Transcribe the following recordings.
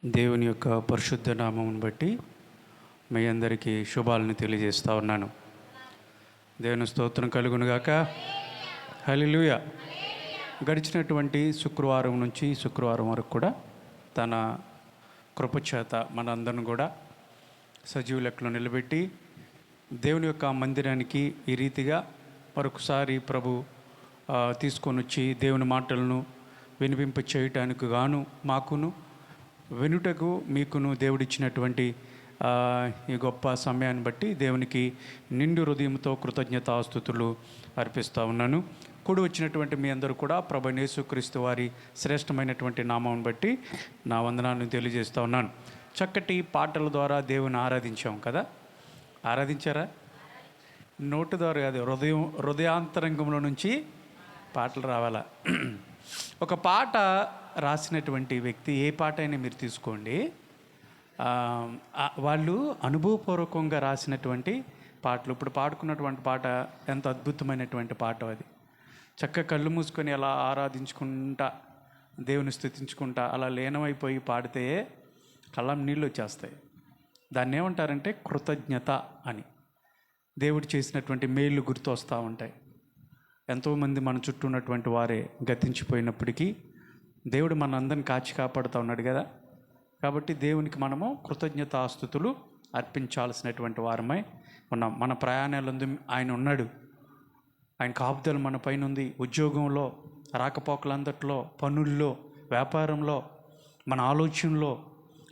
దేవుని యొక్క పరిశుద్ధ నామమును బట్టి మీ అందరికీ శుభాలను తెలియజేస్తూ ఉన్నాను. దేవుని స్తోత్రం కలుగునుగాక. హల్లెలూయా. గడిచినటువంటి శుక్రవారం నుంచి శుక్రవారం వరకు కూడా తన కృపచేత మనందరిని కూడా సజీవ లెక్కలో నిలబెట్టి దేవుని యొక్క మందిరానికి ఈ రీతిగా మరొకసారి ప్రభు తీసుకొని వచ్చి దేవుని మాటలను వినిపింప చేయటానికి గాను మాకును వెనుటకు మీకును దేవుడిచ్చినటువంటి ఈ గొప్ప సమయాన్ని బట్టి దేవునికి నిండు హృదయంతో కృతజ్ఞతాస్తుతులు అర్పిస్తూ ఉన్నాను. కూడి వచ్చినటువంటి మీ అందరూ కూడా ప్రభు యేసుక్రీస్తు వారి శ్రేష్టమైనటువంటి నామం బట్టి నా వందనాలను తెలియజేస్తూ ఉన్నాను. చక్కటి పాటల ద్వారా దేవుని ఆరాధించాం కదా. ఆరాధించారా? నోటు ద్వారా కాదు, హృదయాంతరంగంలో నుంచి పాటలు రావాలా. ఒక పాట రాసినటువంటి వ్యక్తి ఏ పాట అయినా మీరు తీసుకోండి, వాళ్ళు అనుభవపూర్వకంగా రాసినటువంటి పాటలు. ఇప్పుడు పాడుకున్నటువంటి పాట ఎంత అద్భుతమైనటువంటి పాట అది. చక్కగా కళ్ళు మూసుకొని అలా ఆరాధించుకుంటా దేవుని స్తుతించుకుంటా అలా లీనమైపోయి పాడితే కళ్ళం నీళ్ళు వచ్చేస్తాయి. దాన్ని ఏమంటారంటే కృతజ్ఞత అని. దేవుడు చేసినటువంటి మేళ్ళు గుర్తు వస్తూ ఉంటాయి. ఎంతోమంది మన చుట్టూ ఉన్నటువంటి వారే గతించిపోయినప్పటికీ దేవుడు మన అందరిని కాచి కాపాడుతూ ఉన్నాడు కదా. కాబట్టి దేవునికి మనము కృతజ్ఞతాస్తుతులు అర్పించాల్సినటువంటి వారమై ఉన్నాం. మన ప్రయాణాలందు ఆయన ఉన్నాడు, ఆయన కాపుదల మన పైన ఉంది. ఉద్యోగంలో, రాకపోకలందట్లో, పనుల్లో, వ్యాపారంలో, మన ఆలోచనలో,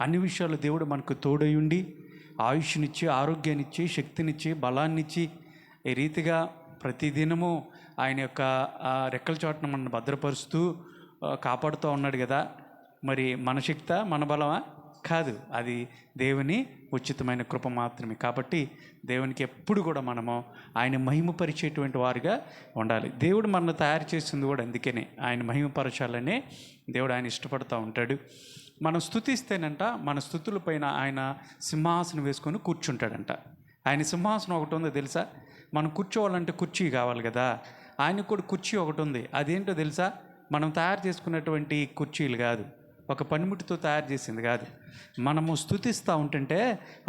అన్ని విషయాలు దేవుడు మనకు తోడై ఉండి ఆయుష్నిచ్చి, ఆరోగ్యాన్నిచ్చి, శక్తినిచ్చి, బలాన్నిచ్చి ఈ రీతిగా ప్రతిదినము ఆయన యొక్క రెక్కల చోటను మనం భద్రపరుస్తూ కాపాడుతూ ఉన్నాడు కదా. మరి మన శక్తి, మన బలమా? కాదు, అది దేవుని ఉచితమైన కృప మాత్రమే. కాబట్టి దేవునికి ఎప్పుడు కూడా మనము ఆయన మహిమపరిచేటువంటి వారిగా ఉండాలి. దేవుడు మనల్ని తయారు చేసింది కూడా అందుకనే, ఆయన మహిమపరచాలనే దేవుడు ఆయన ఇష్టపడుతూ ఉంటాడు. మనం స్తుతిస్తేనంట మన స్తుతుల పైన ఆయన సింహాసనం వేసుకొని కూర్చుంటాడంట. ఆయన సింహాసనం ఒకటి ఉందో తెలుసా? మనం కూర్చోవాలంటే కుర్చీ కావాలి కదా. ఆయనకు కూడా కుర్చీ ఒకటి ఉంది. అదేంటో తెలుసా? మనం తయారు చేసుకున్నటువంటి కుర్చీలు కాదు, ఒక పనిముటితో తయారు చేసింది కాదు. మనము స్తుతిస్తూ ఉంటుంటే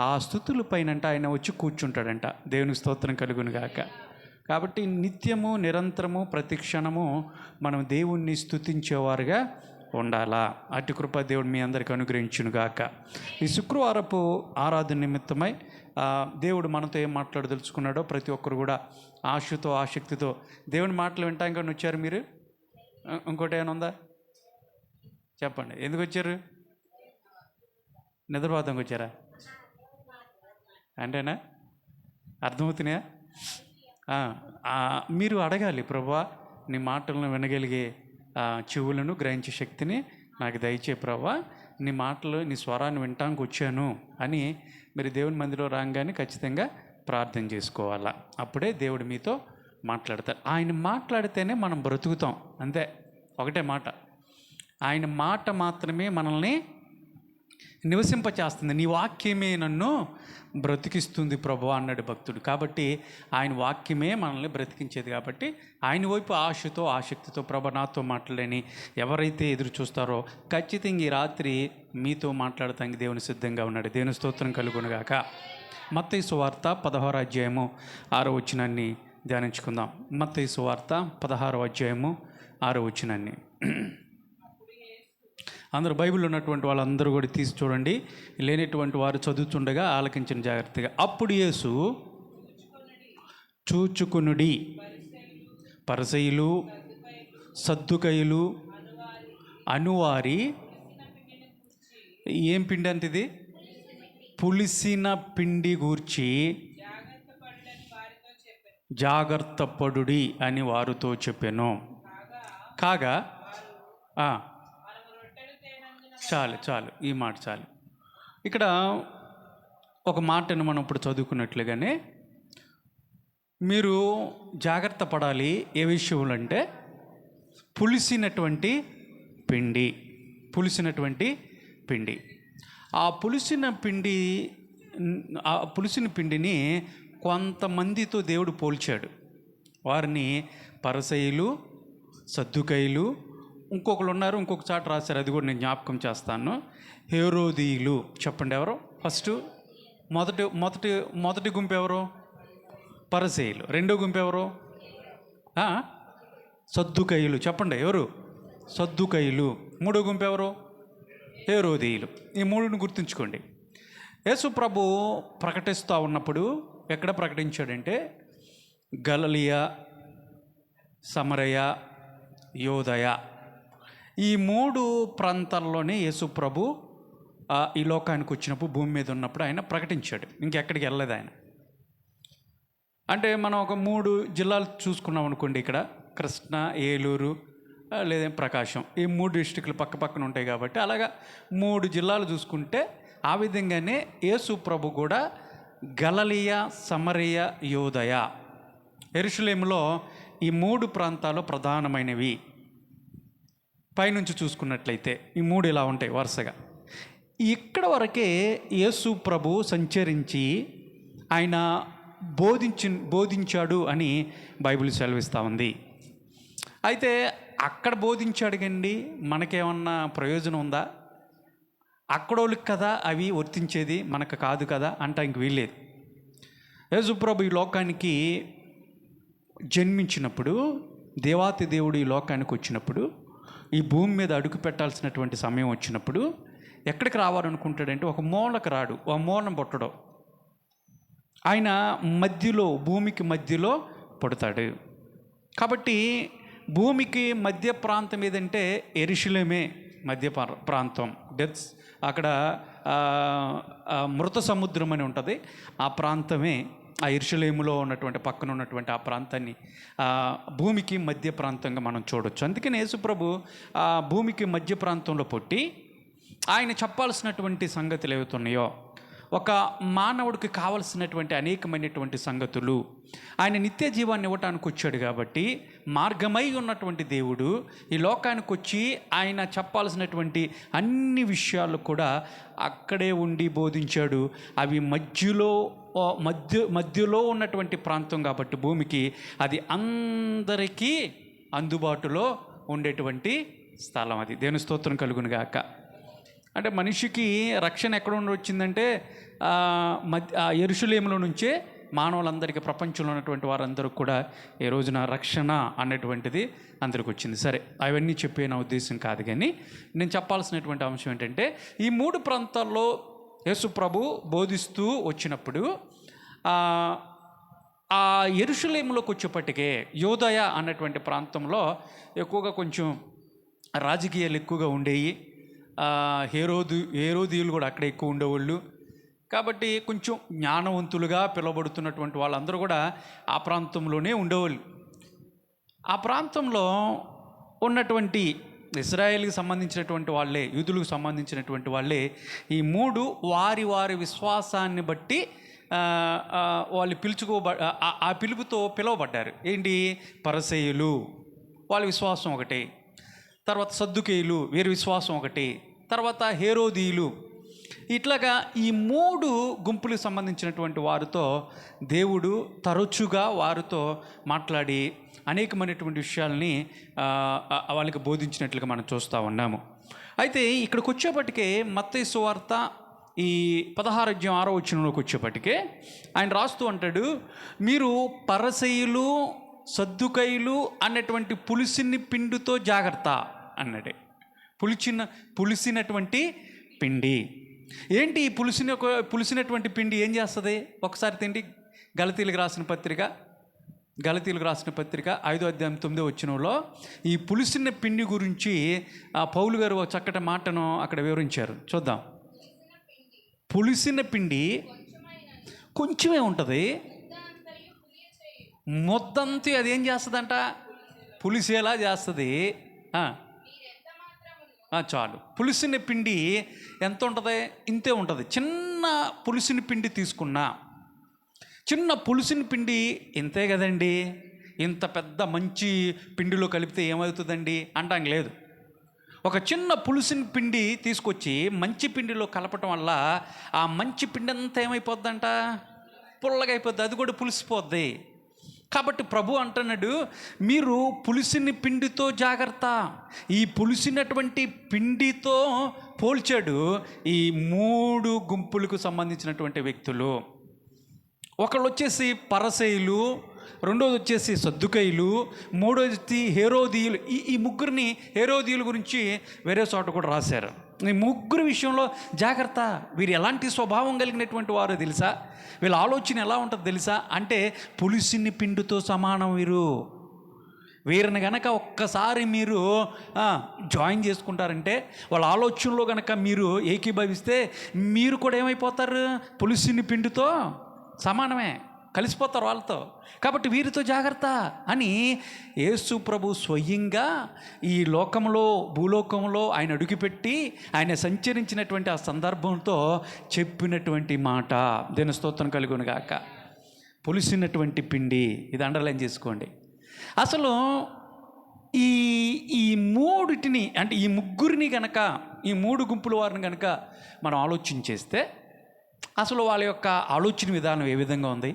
ఆ స్తుతుల పైనంట ఆయన వచ్చి కూర్చుంటాడంట. దేవునికి స్తోత్రం కలుగునుగాక. కాబట్టి నిత్యము, నిరంతరము, ప్రతి క్షణము మనం దేవుణ్ణి స్తుతించేవారుగా ఉండాలా. అటు కృప దేవుడు మీ అందరికీ అనుగ్రహించునుగాక. ఈ శుక్రవారపు ఆరాధన నిమిత్తమై దేవుడు మనతో ఏం మాట్లాడదలుచుకున్నాడో ప్రతి ఒక్కరు కూడా ఆశతో, ఆసక్తితో దేవుని మాటలు వింటాం. వచ్చారు మీరు? ఇంకోటి ఏమైనా ఉందా చెప్పండి. ఎందుకు వచ్చారు? నిద్రపోతానికి వచ్చారా? అంటేనా? అర్థమవుతున్నాయా? మీరు అడగాలి, ప్రభువా నీ మాటలను వినగలిగే చెవులను గ్రహించే శక్తిని నాకు దయచే ప్రభువా, నీ మాటలు, నీ స్వరాన్ని వినటానికి వచ్చాను అని మీరు దేవుని మందిలో రాగానే ఖచ్చితంగా ప్రార్థన చేసుకోవాలా. అప్పుడే దేవుడు మీతో మాట్లాడతారు. ఆయన మాట్లాడితేనే మనం బ్రతుకుతాం. అంతే, ఒకటే మాట. ఆయన మాట మాత్రమే మనల్ని నివసింపచేస్తుంది. నీ వాక్యమే నన్ను బ్రతికిస్తుంది ప్రభువా అన్నాడు భక్తుడు. కాబట్టి ఆయన వాక్యమే మనల్ని బ్రతికించేది. కాబట్టి ఆయన వైపు ఆశతో, ఆసక్తితో ప్రభు నాతో మాట్లాడని ఎవరైతే ఎదురు చూస్తారో ఖచ్చితంగా ఈ రాత్రి మీతో మాట్లాడటానికి దేవుని సిద్ధంగా ఉన్నాడు. దేవుని స్తోత్రం కలుగునుగాక. మత్తయి సువార్త 16వ అధ్యాయము 6వ వచనాన్ని ధ్యానించుకుందాం. మత్తయి సువార్త 16వ అధ్యాయము 6వ వచనాన్ని అందరూ బైబిల్ ఉన్నటువంటి వాళ్ళందరూ కూడా తీసి చూడండి. లేనటువంటి వారు చదువుతుండగా ఆలకించిన జాగ్రత్తగా. అప్పుడు యేసు చూచుకునుడి, పరిసయ్యులు, సద్దుకయ్యులు అనువారి ఏం పిండి అంటే ఇది? పులిసిన పిండి గూర్చి జాగ్రత్త పడుడి అని వారితో చెప్పాను. కాగా చాలు ఈ మాట చాలు. ఇక్కడ ఒక మాటను మనం ఇప్పుడు చదువుకున్నట్లుగానే మీరు జాగ్రత్త పడాలి. ఏ విషయంలో అంటే పులిసినటువంటి పిండి. ఆ పులిసిన పిండిని కొంతమందితో దేవుడు పోల్చాడు. వారిని పరిసయ్యులు, సద్దుకయ్యులు, ఇంకొకరు ఉన్నారు, ఇంకొక చాట రాశారు, అది కూడా నేను జ్ఞాపకం చేస్తాను. హేరోదీయులు. చెప్పండి ఎవరు ఫస్ట్? మొదటి మొదటి మొదటి గుంపు ఎవరు? పరిసయ్యులు. రెండో గుంపు ఎవరు? సద్దుకయ్యులు. చెప్పండి ఎవరు? సద్దుకయ్యులు. మూడో గుంపు ఎవరు? హేరోదీయులు. ఈ మూడుని గుర్తుంచుకోండి. యేసు ప్రభు ప్రకటిస్తూ ఉన్నప్పుడు ఎక్కడ ప్రకటించాడంటే గలిలయ, సమరయ, యోదయ, ఈ మూడు ప్రాంతాల్లోనే యేసు ప్రభు ఈ లోకానికి వచ్చినప్పుడు, భూమి మీద ఉన్నప్పుడు ఆయన ప్రకటించాడు. ఇంకెక్కడికి వెళ్ళలేదు ఆయన. అంటే మనం ఒక 3 జిల్లాలు చూసుకున్నాం అనుకోండి. ఇక్కడ కృష్ణ, ఏలూరు లేదా ప్రకాశం, ఈ 3 డిస్ట్రిక్టులు పక్క పక్కన ఉంటాయి కాబట్టి అలాగా 3 జిల్లాలు చూసుకుంటే ఆ విధంగానే యేసు ప్రభు కూడా గలిలయ, సమరయ, యోదయ, యెరూషలేములో ఈ 3 ప్రాంతాలు ప్రధానమైనవి. పైనుంచి చూసుకున్నట్లయితే ఈ 3 ఇలా ఉంటాయి వరుసగా. ఇక్కడ వరకే యేసు ప్రభు సంచరించి ఆయన బోధించాడు అని బైబిల్ సెలవిస్తూ ఉంది. అయితే అక్కడ బోధించాడు కండి, మనకేమన్నా ప్రయోజనం ఉందా? అక్కడోళ్ళకి కదా అవి వర్తించేది, మనకు కాదు కదా అంటానికి వీల్లేదు. యేసు ప్రభు ఈ లోకానికి జన్మించినప్పుడు, దేవాతి దేవుడు ఈ లోకానికి వచ్చినప్పుడు, ఈ భూమి మీద అడుగు పెట్టాల్సినటువంటి సమయం వచ్చినప్పుడు ఎక్కడికి రావాలనుకుంటాడంటే ఒక మూలకు రాడు, ఒక మూలం పుట్టడు. ఆయన మధ్యలో, భూమికి మధ్యలో పుడతాడు. కాబట్టి భూమికి మధ్య ప్రాంతం ఏదంటే యెరూషలేమే మధ్య ప్రాంతం. డెత్స్ అక్కడ మృత సముద్రం అని ఉంటుంది. ఆ ప్రాంతమే ఆ యెరూషలేములో ఉన్నటువంటి పక్కన ఉన్నటువంటి ఆ ప్రాంతాన్ని భూమికి మధ్య ప్రాంతంగా మనం చూడొచ్చు. అందుకని యేసుప్రభు ఆ భూమికి మధ్య ప్రాంతంలో పుట్టి ఆయన చెప్పాల్సినటువంటి సంగతులు ఏవైతున్నాయో, ఒక మానవుడికి కావలసినటువంటి అనేకమైనటువంటి సంగతులు, ఆయన నిత్య జీవాన్ని ఇవ్వటానికి వచ్చాడు. కాబట్టి మార్గమై ఉన్నటువంటి దేవుడు ఈ లోకానికి వచ్చి ఆయన చెప్పాల్సినటువంటి అన్ని విషయాలు కూడా అక్కడే ఉండి బోధించాడు. అవి మధ్యలో ఉన్నటువంటి ప్రాంతం కాబట్టి భూమికి అది అందరికీ అందుబాటులో ఉండేటువంటి స్థలం. అది దేవుని స్తోత్రం కలుగును గాక. అంటే మనిషికి రక్షణ ఎక్కడ ఉండి వచ్చిందంటే యెరూషలేములో నుంచే మానవులందరికీ, ప్రపంచంలో ఉన్నటువంటి వారందరూ కూడా ఈ రోజున రక్షణ అనేటువంటిది అందరికి వచ్చింది. సరే, అవన్నీ చెప్పే నా ఉద్దేశం కాదు, కానీ నేను చెప్పాల్సినటువంటి అంశం ఏంటంటే ఈ 3 ప్రాంతాల్లో యేసు ప్రభు బోధిస్తూ వచ్చినప్పుడు ఆ యెరూషలేములోకి వచ్చేప్పటికే యోదయ అన్నటువంటి ప్రాంతంలో ఎక్కువగా కొంచెం రాజకీయాలు ఎక్కువగా ఉండేవి. హేరోదీయులు కూడా అక్కడ ఎక్కువ ఉండేవాళ్ళు. కాబట్టి కొంచెం జ్ఞానవంతులుగా పిలువబడుతున్నటువంటి వాళ్ళందరూ కూడా ఆ ప్రాంతంలోనే ఉండేవాళ్ళు. ఆ ప్రాంతంలో ఉన్నటువంటి ఇశ్రాయేలుకి సంబంధించినటువంటి వాళ్ళే, యూదులకు సంబంధించినటువంటి వాళ్ళే ఈ 3 వారి వారి విశ్వాసాన్ని బట్టి వాళ్ళు ఆ పిలుపుతో పిలువబడ్డారు. ఏంటి? పరిసయ్యులు, వాళ్ళ విశ్వాసం ఒకటి. తర్వాత సద్దుకేయులు, వీరి విశ్వాసం ఒకటి. తర్వాత హేరోదీయులు. ఇట్లాగా ఈ 3 గుంపులకు సంబంధించినటువంటి వారితో దేవుడు తరచుగా వారితో మాట్లాడి అనేకమైనటువంటి విషయాల్ని వాళ్ళకి బోధించినట్లుగా మనం చూస్తూ ఉన్నాము. అయితే ఇక్కడికి వచ్చేప్పటికే మత్తయి సువార్త ఈ 16:6 వచ్చేప్పటికే ఆయన రాస్తూ అంటాడు, మీరు పరిసయ్యులు, సద్దుకయ్యులు అన్నటువంటి పులిసిని పిండితో జాగ్రత్త అన్నాడే. పులిసినటువంటి పిండి ఏంటి? పులిసినటువంటి పిండి ఏం చేస్తుంది? ఒకసారి తిండి. గలతీలకు రాసిన పత్రిక 5:9 ఈ పులిసిన పిండి గురించి పౌలు గారు చక్కటి మాటను అక్కడ వివరించారు. చూద్దాం. పులిసిన పిండి కొంచెమే ఉంటుంది, మొత్తంతి అది ఏం చేస్తుందంట? పులిసేలా చేస్తుంది. చాలు. పులిసిన పిండి ఎంత ఉంటుంది? ఇంతే ఉంటుంది. చిన్న పులిసిన పిండి తీసుకున్నా, చిన్న పులిసిన పిండి ఇంతే కదండి. ఇంత పెద్ద మంచి పిండిలో కలిపితే ఏమవుతుందండి అంటాం లేదు. ఒక చిన్న పులిసిన పిండి తీసుకొచ్చి మంచి పిండిలో కలపటం వల్ల ఆ మంచి పిండి అంతా ఏమైపోద్దంట? పుల్లగా అయిపోద్ది. అది కూడా పులిసిపోద్ది. కాబట్టి ప్రభు అంటున్నాడు, మీరు పులిసిన పిండితో జాగ్రత్త. ఈ పులిసినటువంటి పిండితో పోల్చాడు ఈ 3 గుంపులకు సంబంధించినటువంటి వ్యక్తులు. ఒకళ్ళు వచ్చేసి పరసయులు, రెండోది వచ్చేసి సద్దుకైలు, మూడోది హేరోదీయులు. ఈ ముగ్గురిని హేరోదీయుల గురించి వేరే చోట కూడా రాశారు. ఈ ముగ్గురు విషయంలో జాగ్రత్త. వీరు ఎలాంటి స్వభావం కలిగినటువంటి వారో తెలుసా? వీళ్ళ ఆలోచన ఎలా ఉంటుందో తెలుసా? అంటే పులిసిని పిండితో సమానం. వీరిని గనక ఒక్కసారి మీరు జాయిన్ చేసుకుంటారంటే, వాళ్ళ ఆలోచనలో గనక మీరు ఏకీభవిస్తే మీరు కూడా ఏమైపోతారు? పులిసిని పిండితో సమానమే, కలిసిపోతారు వాళ్ళతో. కాబట్టి వీరితో జాగ్రత్త అని యేసు ప్రభు స్వయంగా ఈ లోకంలో, భూలోకంలో ఆయన అడుగుపెట్టి ఆయన సంచరించినటువంటి ఆ సందర్భంతో చెప్పినటువంటి మాట. దేవుని స్తోత్రం కలుగును గాక. పులిసినటువంటి పిండి, ఇది అండర్లైన్ చేసుకోండి. అసలు ఈ మూడిటిని, అంటే ఈ ముగ్గురిని గనక, ఈ 3 గుంపుల వారిని గనక మనం ఆలోచించేస్తే అసలు వాళ్ళ యొక్క ఆలోచన విధానం ఏ విధంగా ఉంది,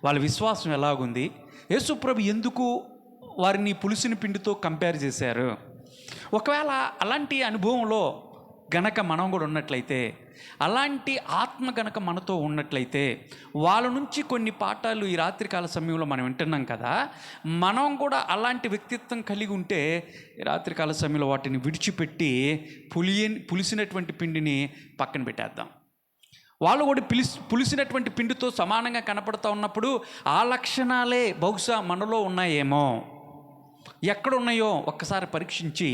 వాళ్ళ విశ్వాసం ఎలాగుంది, యేసుప్రభు ఎందుకు వారిని పులిసిన పిండితో కంపేర్ చేశారు? ఒకవేళ అలాంటి అనుభవంలో గనక మనం కూడా ఉన్నట్లయితే, అలాంటి ఆత్మ గనక మనతో ఉన్నట్లయితే, వాళ్ళ నుంచి కొన్ని పాఠాలు ఈ రాత్రికాల సమయంలో మనం వింటున్నాం కదా, మనం కూడా అలాంటి వ్యక్తిత్వం కలిగి ఉంటే ఈ రాత్రికాల సమయంలో వాటిని విడిచిపెట్టి పులిసినటువంటి పిండిని పక్కన పెట్టేద్దాం. వాళ్ళు కూడా పులిసినటువంటి పిండితో సమానంగా కనపడుతూ ఉన్నప్పుడు ఆ లక్షణాలే బహుశా మనలో ఉన్నాయేమో. ఎక్కడున్నాయో ఒక్కసారి పరీక్షించి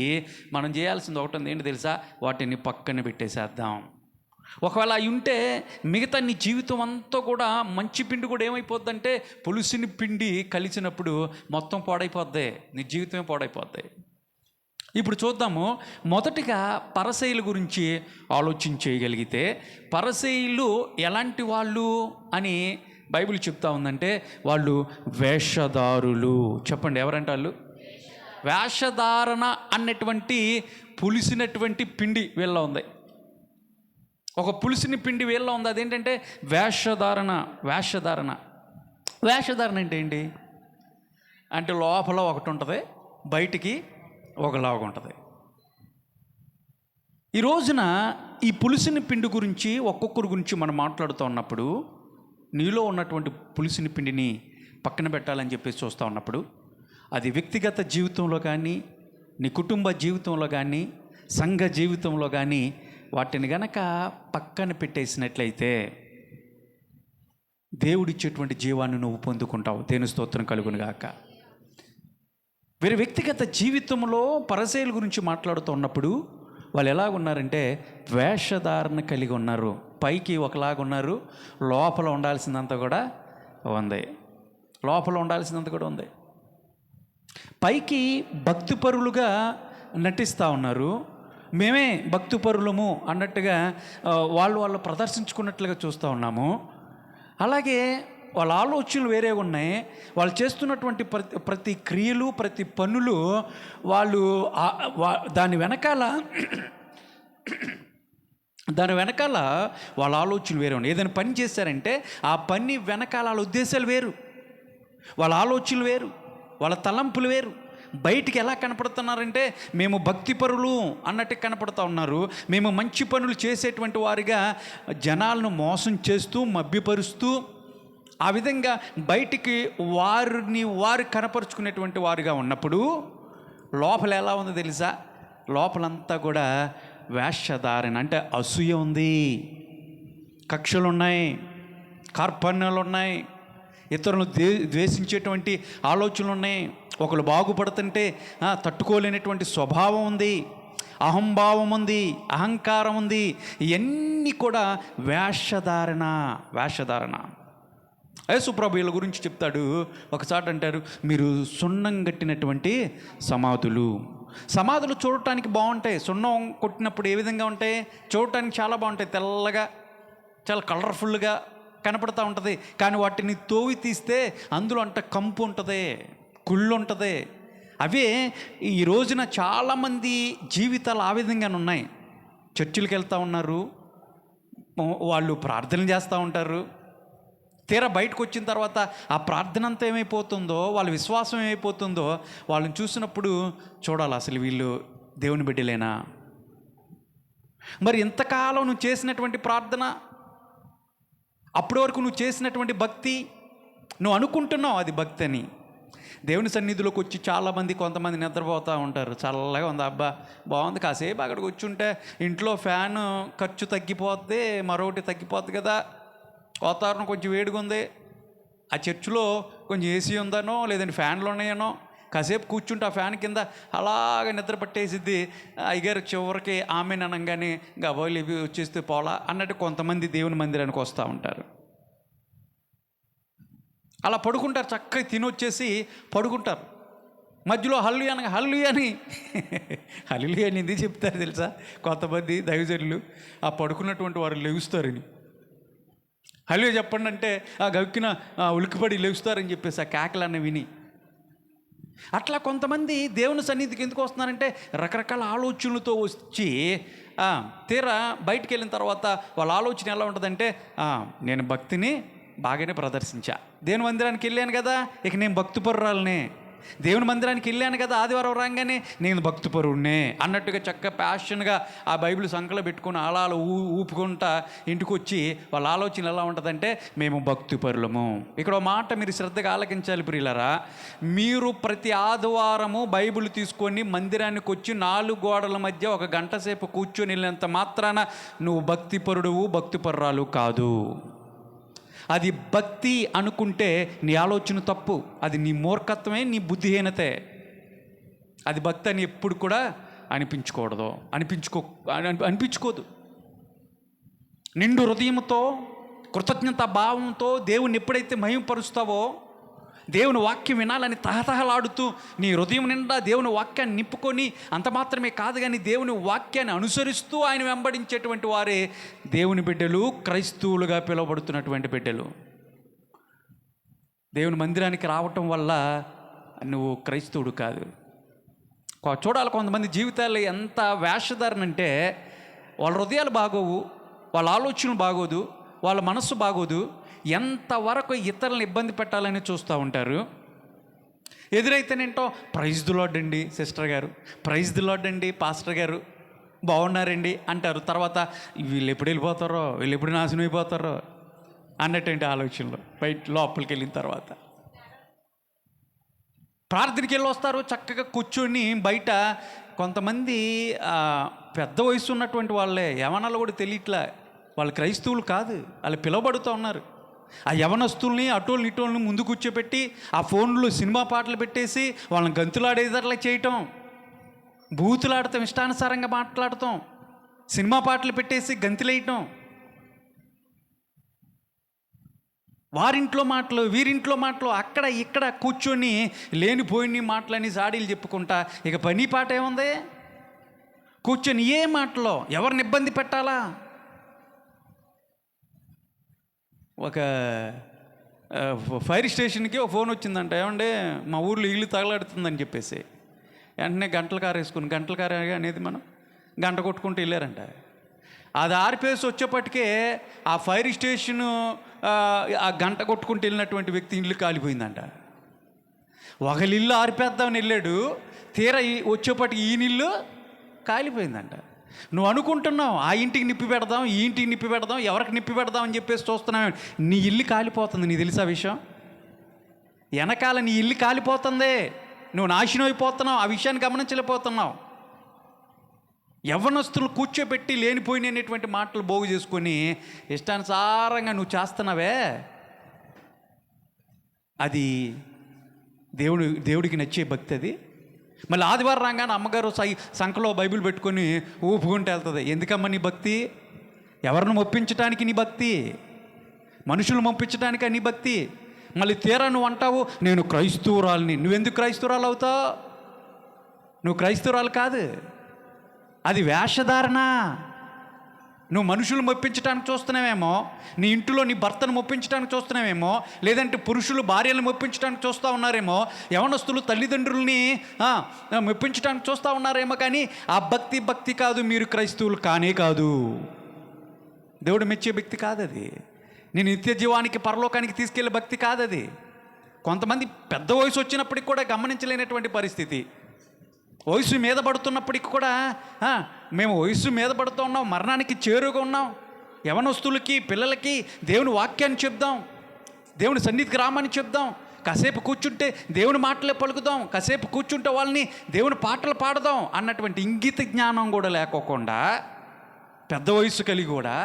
మనం చేయాల్సింది ఒకటి ఉంది. ఏంటి తెలుసా? వాటిని పక్కన పెట్టేసేద్దాం. ఒకవేళ అవి ఉంటే మిగతా నీ జీవితం అంతా కూడా, మంచి పిండి కూడా ఏమైపోద్దంటే పులిసిన పిండి కలిసినప్పుడు మొత్తం పాడైపోద్ది, నీ జీవితమే పాడైపోద్ది. ఇప్పుడు చూద్దాము. మొదటిగా పరసయుల గురించి ఆలోచించేయగలిగితే, పరసయులు ఎలాంటి వాళ్ళు అని బైబిల్ చెప్తా ఉందంటే, వాళ్ళు వేషధారులు. చెప్పండి, ఎవరంటే వాళ్ళు? వేషధారణ అన్నటువంటి పులిసినటువంటి పిండి వీళ్ళలో ఉంది. ఒక పులిసిన పిండి వీళ్ళలో ఉంది. అదేంటంటే వేషధారణ. వేషధారణ అంటే ఏంటి అంటే, లోపల ఒకటి ఉంటుంది, బయటికి ఒకలాగా ఉంటుంది. ఈ రోజున ఈ పులిసిన పిండి గురించి, ఒక్కొక్కరి గురించి మనం మాట్లాడుతూ ఉన్నప్పుడు, నీలో ఉన్నటువంటి పులిసిన పిండిని పక్కన పెట్టాలని చెప్పేసి చూస్తూ ఉన్నప్పుడు, అది వ్యక్తిగత జీవితంలో కానీ, నీ కుటుంబ జీవితంలో కానీ, సంఘ జీవితంలో కానీ వాటిని గనక పక్కన పెట్టేసినట్లయితే దేవుడిచ్చేటువంటి జీవాన్ని నువ్వు పొందుకుంటావు. దేవుని స్తోత్రం కలుగును గాక. వీరి వ్యక్తిగత జీవితంలో పరసయుల గురించి మాట్లాడుతూ ఉన్నప్పుడు వాళ్ళు ఎలాగున్నారంటే వేషధారణ కలిగి ఉన్నారు. పైకి ఒకలాగా ఉన్నారు, లోపల ఉండాల్సిందంతా కూడా ఉంది. పైకి భక్తిపరులుగా నటిస్తూ ఉన్నారు. మేమే భక్తిపరులము అన్నట్టుగా వాళ్ళు ప్రదర్శించుకున్నట్లుగా చూస్తూ ఉన్నాము. అలాగే వాళ్ళ ఆలోచనలు వేరే ఉన్నాయి. వాళ్ళు చేస్తున్నటువంటి ప్రతి క్రియలు, ప్రతి పనులు, వాళ్ళు దాని వెనకాల వాళ్ళ ఆలోచనలు వేరే ఉన్నాయి. ఏదైనా పని చేశారంటే ఆ పని వెనకాల వాళ్ళ ఉద్దేశాలు వేరు, వాళ్ళ ఆలోచనలు వేరు, వాళ్ళ తలంపులు వేరు. బయటికి ఎలా కనపడుతున్నారంటే మేము భక్తిపరులు అన్నట్టు కనపడుతూ ఉన్నారు. మేము మంచి పనులు చేసేటువంటి వారిగా జనాలను మోసం చేస్తూ, మభ్యపరుస్తూ, ఆ విధంగా బయటికి వారు కనపరుచుకునేటువంటి వారుగా ఉన్నప్పుడు లోపల ఎలా ఉందో తెలుసా? లోపలంతా కూడా వేషధారణ. అంటే అసూయ ఉంది, కక్షలు ఉన్నాయి, కార్పణ్యాలు ఉన్నాయి, ఇతరులను ద్వేషించేటువంటి ఆలోచనలు ఉన్నాయి. ఒకరు బాగుపడుతుంటే తట్టుకోలేనటువంటి స్వభావం ఉంది, అహంభావం ఉంది, అహంకారం ఉంది. ఇవన్నీ కూడా వేషధారణ. యేసుప్రభు వీళ్ళ గురించి చెప్తాడు. ఒకసారి అంటారు, మీరు సున్నం కట్టినటువంటి సమాధులు చూడటానికి బాగుంటాయి. సున్నం కొట్టినప్పుడు ఏ విధంగా ఉంటాయి? చూడటానికి చాలా బాగుంటాయి, తెల్లగా, చాలా కలర్ఫుల్గా కనపడుతూ ఉంటుంది. కానీ వాటిని తోవి తీస్తే అందులో అంట కంపు ఉంటుంది, కుళ్ళు ఉంటుంది. అవే ఈ రోజున చాలామంది జీవితాలు ఆ విధంగానే ఉన్నాయి. చర్చిలకు వెళ్తూ ఉన్నారు, వాళ్ళు ప్రార్థనలు చేస్తూ ఉంటారు, తీరా బయటకు వచ్చిన తర్వాత ఆ ప్రార్థన అంతా ఏమైపోతుందో, వాళ్ళ విశ్వాసం ఏమైపోతుందో వాళ్ళని చూసినప్పుడు చూడాలి, అసలు వీళ్ళు దేవుని బిడ్డలేనా? మరి ఇంతకాలం నువ్వు చేసినటువంటి ప్రార్థన, అప్పటి వరకు నువ్వు చేసినటువంటి భక్తి, నువ్వు అనుకుంటున్నావు అది భక్తి అని. దేవుని సన్నిధిలోకి వచ్చి చాలామంది, కొంతమంది నిద్రపోతూ ఉంటారు. చల్లగా ఉంది, అబ్బా బాగుంది, కాసేపు అక్కడికి వచ్చి ఉంటే ఇంట్లో ఫ్యాన్ ఖర్చు తగ్గిపోద్ది, మరొకటి తగ్గిపోద్ది కదా, వాతావరణం కొంచెం వేడిగా ఉంది, ఆ చర్చిలో కొంచెం ఏసీ ఉందనో లేదంటే ఫ్యాన్లు ఉన్నాయనో కాసేపు కూర్చుంటే ఆ ఫ్యాన్ కింద అలాగ నిద్ర పట్టేసిద్ది. అయ్యగారు చివరికి ఆమె అనగానే గబోలు ఇవి వచ్చేస్తే పోలా అన్నట్టు కొంతమంది దేవుని మందిరానికి వస్తూ ఉంటారు. అలా పడుకుంటారు, చక్కగా తినొచ్చేసి పడుకుంటారు. మధ్యలో హల్లుయా అని హల్లుయా అని ఎందుకు చెప్తారు తెలుసా? కొంతమంది దైవజనులు ఆ పడుకున్నటువంటి వారు లెగుస్తారని, హల్లుయా చెప్పండి అంటే ఆ గవిక్కిన ఉలికిపడి లెగుస్తారని చెప్పేసి ఆ కేకలన్న విని. అట్లా కొంతమంది దేవుని సన్నిధికి ఎందుకు వస్తున్నారంటే రకరకాల ఆలోచనలతో వచ్చి తీరా బయటికి వెళ్ళిన తర్వాత వాళ్ళ ఆలోచన ఎలా ఉంటుందంటే, నేను భక్తిని బాగానే ప్రదర్శించా, దేవుని మందిరానికి వెళ్ళాను కదా, ఇక నేను భక్తిపరురాలనే, దేవుని మందిరానికి వెళ్ళాను కదా ఆదివారం రాగానే నేను భక్తిపరుణ్ణే అన్నట్టుగా చక్కగా ప్యాషన్గా ఆ బైబిల్ సంకలో పెట్టుకుని అలా ఊపుకుంటా ఇంటికి వచ్చి వాళ్ళ ఆలోచన ఎలా ఉంటుందంటే మేము భక్తిపరులము. ఇక్కడ మాట మీరు శ్రద్ధగా ఆలకించాలి ప్రియులారా. మీరు ప్రతి ఆదివారము బైబిల్ తీసుకొని మందిరానికి వచ్చి 4 గోడల మధ్య 1 గంట సేపు కూర్చొని వెళ్ళినంత మాత్రాన నువ్వు భక్తిపరుడువు, భక్తిపరురాలు కాదు. అది భక్తి అనుకుంటే నీ ఆలోచన తప్పు, అది నీ మూర్ఖత్వమే, నీ బుద్ధిహీనతే. అది భక్తి అని ఎప్పుడు కూడా అనిపించుకోదు. నిండు హృదయంతో కృతజ్ఞత భావంతో దేవుని ఎప్పుడైతే మహిమపరుస్తావో, దేవుని వాక్యం వినాలని తహతహలాడుతూ నీ హృదయం నిండా దేవుని వాక్యాన్ని నింపుకొని, అంత మాత్రమే కాదు కానీ దేవుని వాక్యాన్ని అనుసరిస్తూ ఆయన వెంబడించేటువంటి వారే దేవుని బిడ్డలు, క్రైస్తవులుగా పిలువబడుతున్నటువంటి బిడ్డలు. దేవుని మందిరానికి రావటం వల్ల నువ్వు క్రైస్తవుడు కాదు. చూడాలి కొంతమంది జీవితాలు ఎంత వేషధారణ అంటే, వాళ్ళ హృదయాలు బాగోవు, వాళ్ళ ఆలోచనలు బాగోదు, వాళ్ళ మనస్సు బాగోదు, ఎంతవరకు ఇతరులను ఇబ్బంది పెట్టాలని చూస్తూ ఉంటారు. ఎదురైతేనేంటో ప్రైజ్ ది లార్డ్ అండి సిస్టర్ గారు, ప్రైజ్ ది లార్డ్ అండి పాస్టర్ గారు, బాగున్నారండి అంటారు. తర్వాత వీళ్ళు ఎప్పుడు వెళ్ళిపోతారో, వీళ్ళు ఎప్పుడు నాశనం అయిపోతారో అన్నటువంటి ఆలోచనలు లోపలికి వెళ్ళిన తర్వాత ప్రార్థనకి వెళ్ళి వస్తారు, చక్కగా కూర్చొని బయట కొంతమంది పెద్ద వయసు ఉన్నటువంటి వాళ్ళే, యవనాలు కూడా తెలియట్లే, వాళ్ళు క్రైస్తవులు కాదు, వాళ్ళు పిలువబడుతూ ఉన్నారు. ఆ యవనస్తుల్ని అటోళ్ళని ఇటోళ్ళని ముందు కూర్చోబెట్టి ఆ ఫోన్లో సినిమా పాటలు పెట్టేసి వాళ్ళని గంతులాడేదట్లా చేయటం, బూతులాడటం, ఇష్టానుసారంగా మాట్లాడటం, సినిమా పాటలు పెట్టేసి గంతులేయటం, వారింట్లో మాటలు వీరింట్లో మాటలు అక్కడ ఇక్కడ కూర్చొని లేనిపోయిన మాటలని జాడీలు చెప్పుకుంటా ఇక పని పాట ఏముంది? కూర్చొని ఏ మాటలో ఎవరిని ఇబ్బంది పెట్టాలా? ఒక ఫైర్ స్టేషన్కి ఒక ఫోన్ వచ్చిందంట, ఏమంటే మా ఊర్లో ఇల్లు తగలాడుతుందని చెప్పేసి వెంటనే గంటల కారు వేసుకుని, గంటల కారు అనేది మనం గంట కొట్టుకుంటూ వెళ్ళారంట. అది ఆర్పేసి వచ్చేప్పటికే ఆ ఫైర్ స్టేషను ఆ గంట కొట్టుకుంటూ వెళ్ళినటువంటి వ్యక్తి ఇల్లు కాలిపోయిందంట. ఒకళ్ళ ఇల్లు ఆర్పేద్దామని వెళ్ళాడు, తీరా వచ్చేప్పటికి ఈయనిల్లు కాలిపోయిందంట. నువ్వు అనుకుంటున్నావు ఆ ఇంటికి నిప్పి పెడదాం, ఈ ఇంటికి నిప్పి పెడదాం, ఎవరికి నిప్పి పెడదాం అని చెప్పేసి చూస్తున్నావు, నీ ఇల్లు కాలిపోతుంది. నీకు తెలుసా విషయం? వెనకాల నీ ఇల్లు కాలిపోతుంది, నువ్వు నాశనం అయిపోతున్నావు, ఆ విషయాన్ని గమనించలేకపోతున్నావు. యవ్వనస్తులు కూర్చోబెట్టి లేనిపోయినటువంటి మాటలు పోగు చేసుకొని ఇష్టానుసారంగా నువ్వు చేస్తున్నావే, అది దేవుడికి నచ్చే భక్తి. అది మళ్ళీ ఆదివారం రాగానే అమ్మగారు సంకలో బైబిల్ పెట్టుకొని ఊపుకుంటూ వెళ్తుంది. ఎందుకమ్మా నీ భక్తి? ఎవరిని మొప్పించడానికి నీ భక్తి? మనుషులు మొప్పించడానికి నీ భక్తి? మళ్ళీ తీరా నువ్వు అంటావు నేను క్రైస్తవురాలని. నువ్వెందుకు క్రైస్తవురాలు అవుతావు? నువ్వు క్రైస్తవురాలు కాదు, అది వేషధారణ. నువ్వు మనుషులు మొప్పించడానికి చూస్తున్నావేమో, నీ ఇంటిలో నీ భర్తను మొప్పించడానికి చూస్తున్నావేమో, లేదంటే పురుషులు భార్యలను మొప్పించడానికి చూస్తూ ఉన్నారేమో, యవనస్తులు తల్లిదండ్రుల్ని మొప్పించడానికి చూస్తూ ఉన్నారేమో, కానీ ఆ భక్తి కాదు. మీరు క్రైస్తవులు కానే కాదు, దేవుడు మెచ్చే భక్తి కాదు అది. నేను నిత్య జీవానికి పరలోకానికి తీసుకెళ్లే భక్తి కాదది. కొంతమంది పెద్ద వయసు వచ్చినప్పటికి కూడా గమనించలేనటువంటి పరిస్థితి. వయసు మీద పడుతున్నప్పటికి కూడా మేము వయసు మీద పడుతూ ఉన్నాం, మరణానికి చేరుగా ఉన్నాం. యవనస్తులకి పిల్లలకి దేవుని వాక్యాన్ని చెప్దాం, దేవుని సన్నిధికి రామని చెప్దాం, కాసేపు కూర్చుంటే దేవుని మాటలే పలుకుదాం, కాసేపు కూర్చుంటే వాళ్ళని దేవుని పాటలు పాడదాం అన్నటువంటి ఇంగిత జ్ఞానం కూడా లేకోకుండా పెద్ద వయసు కలిగి కూడా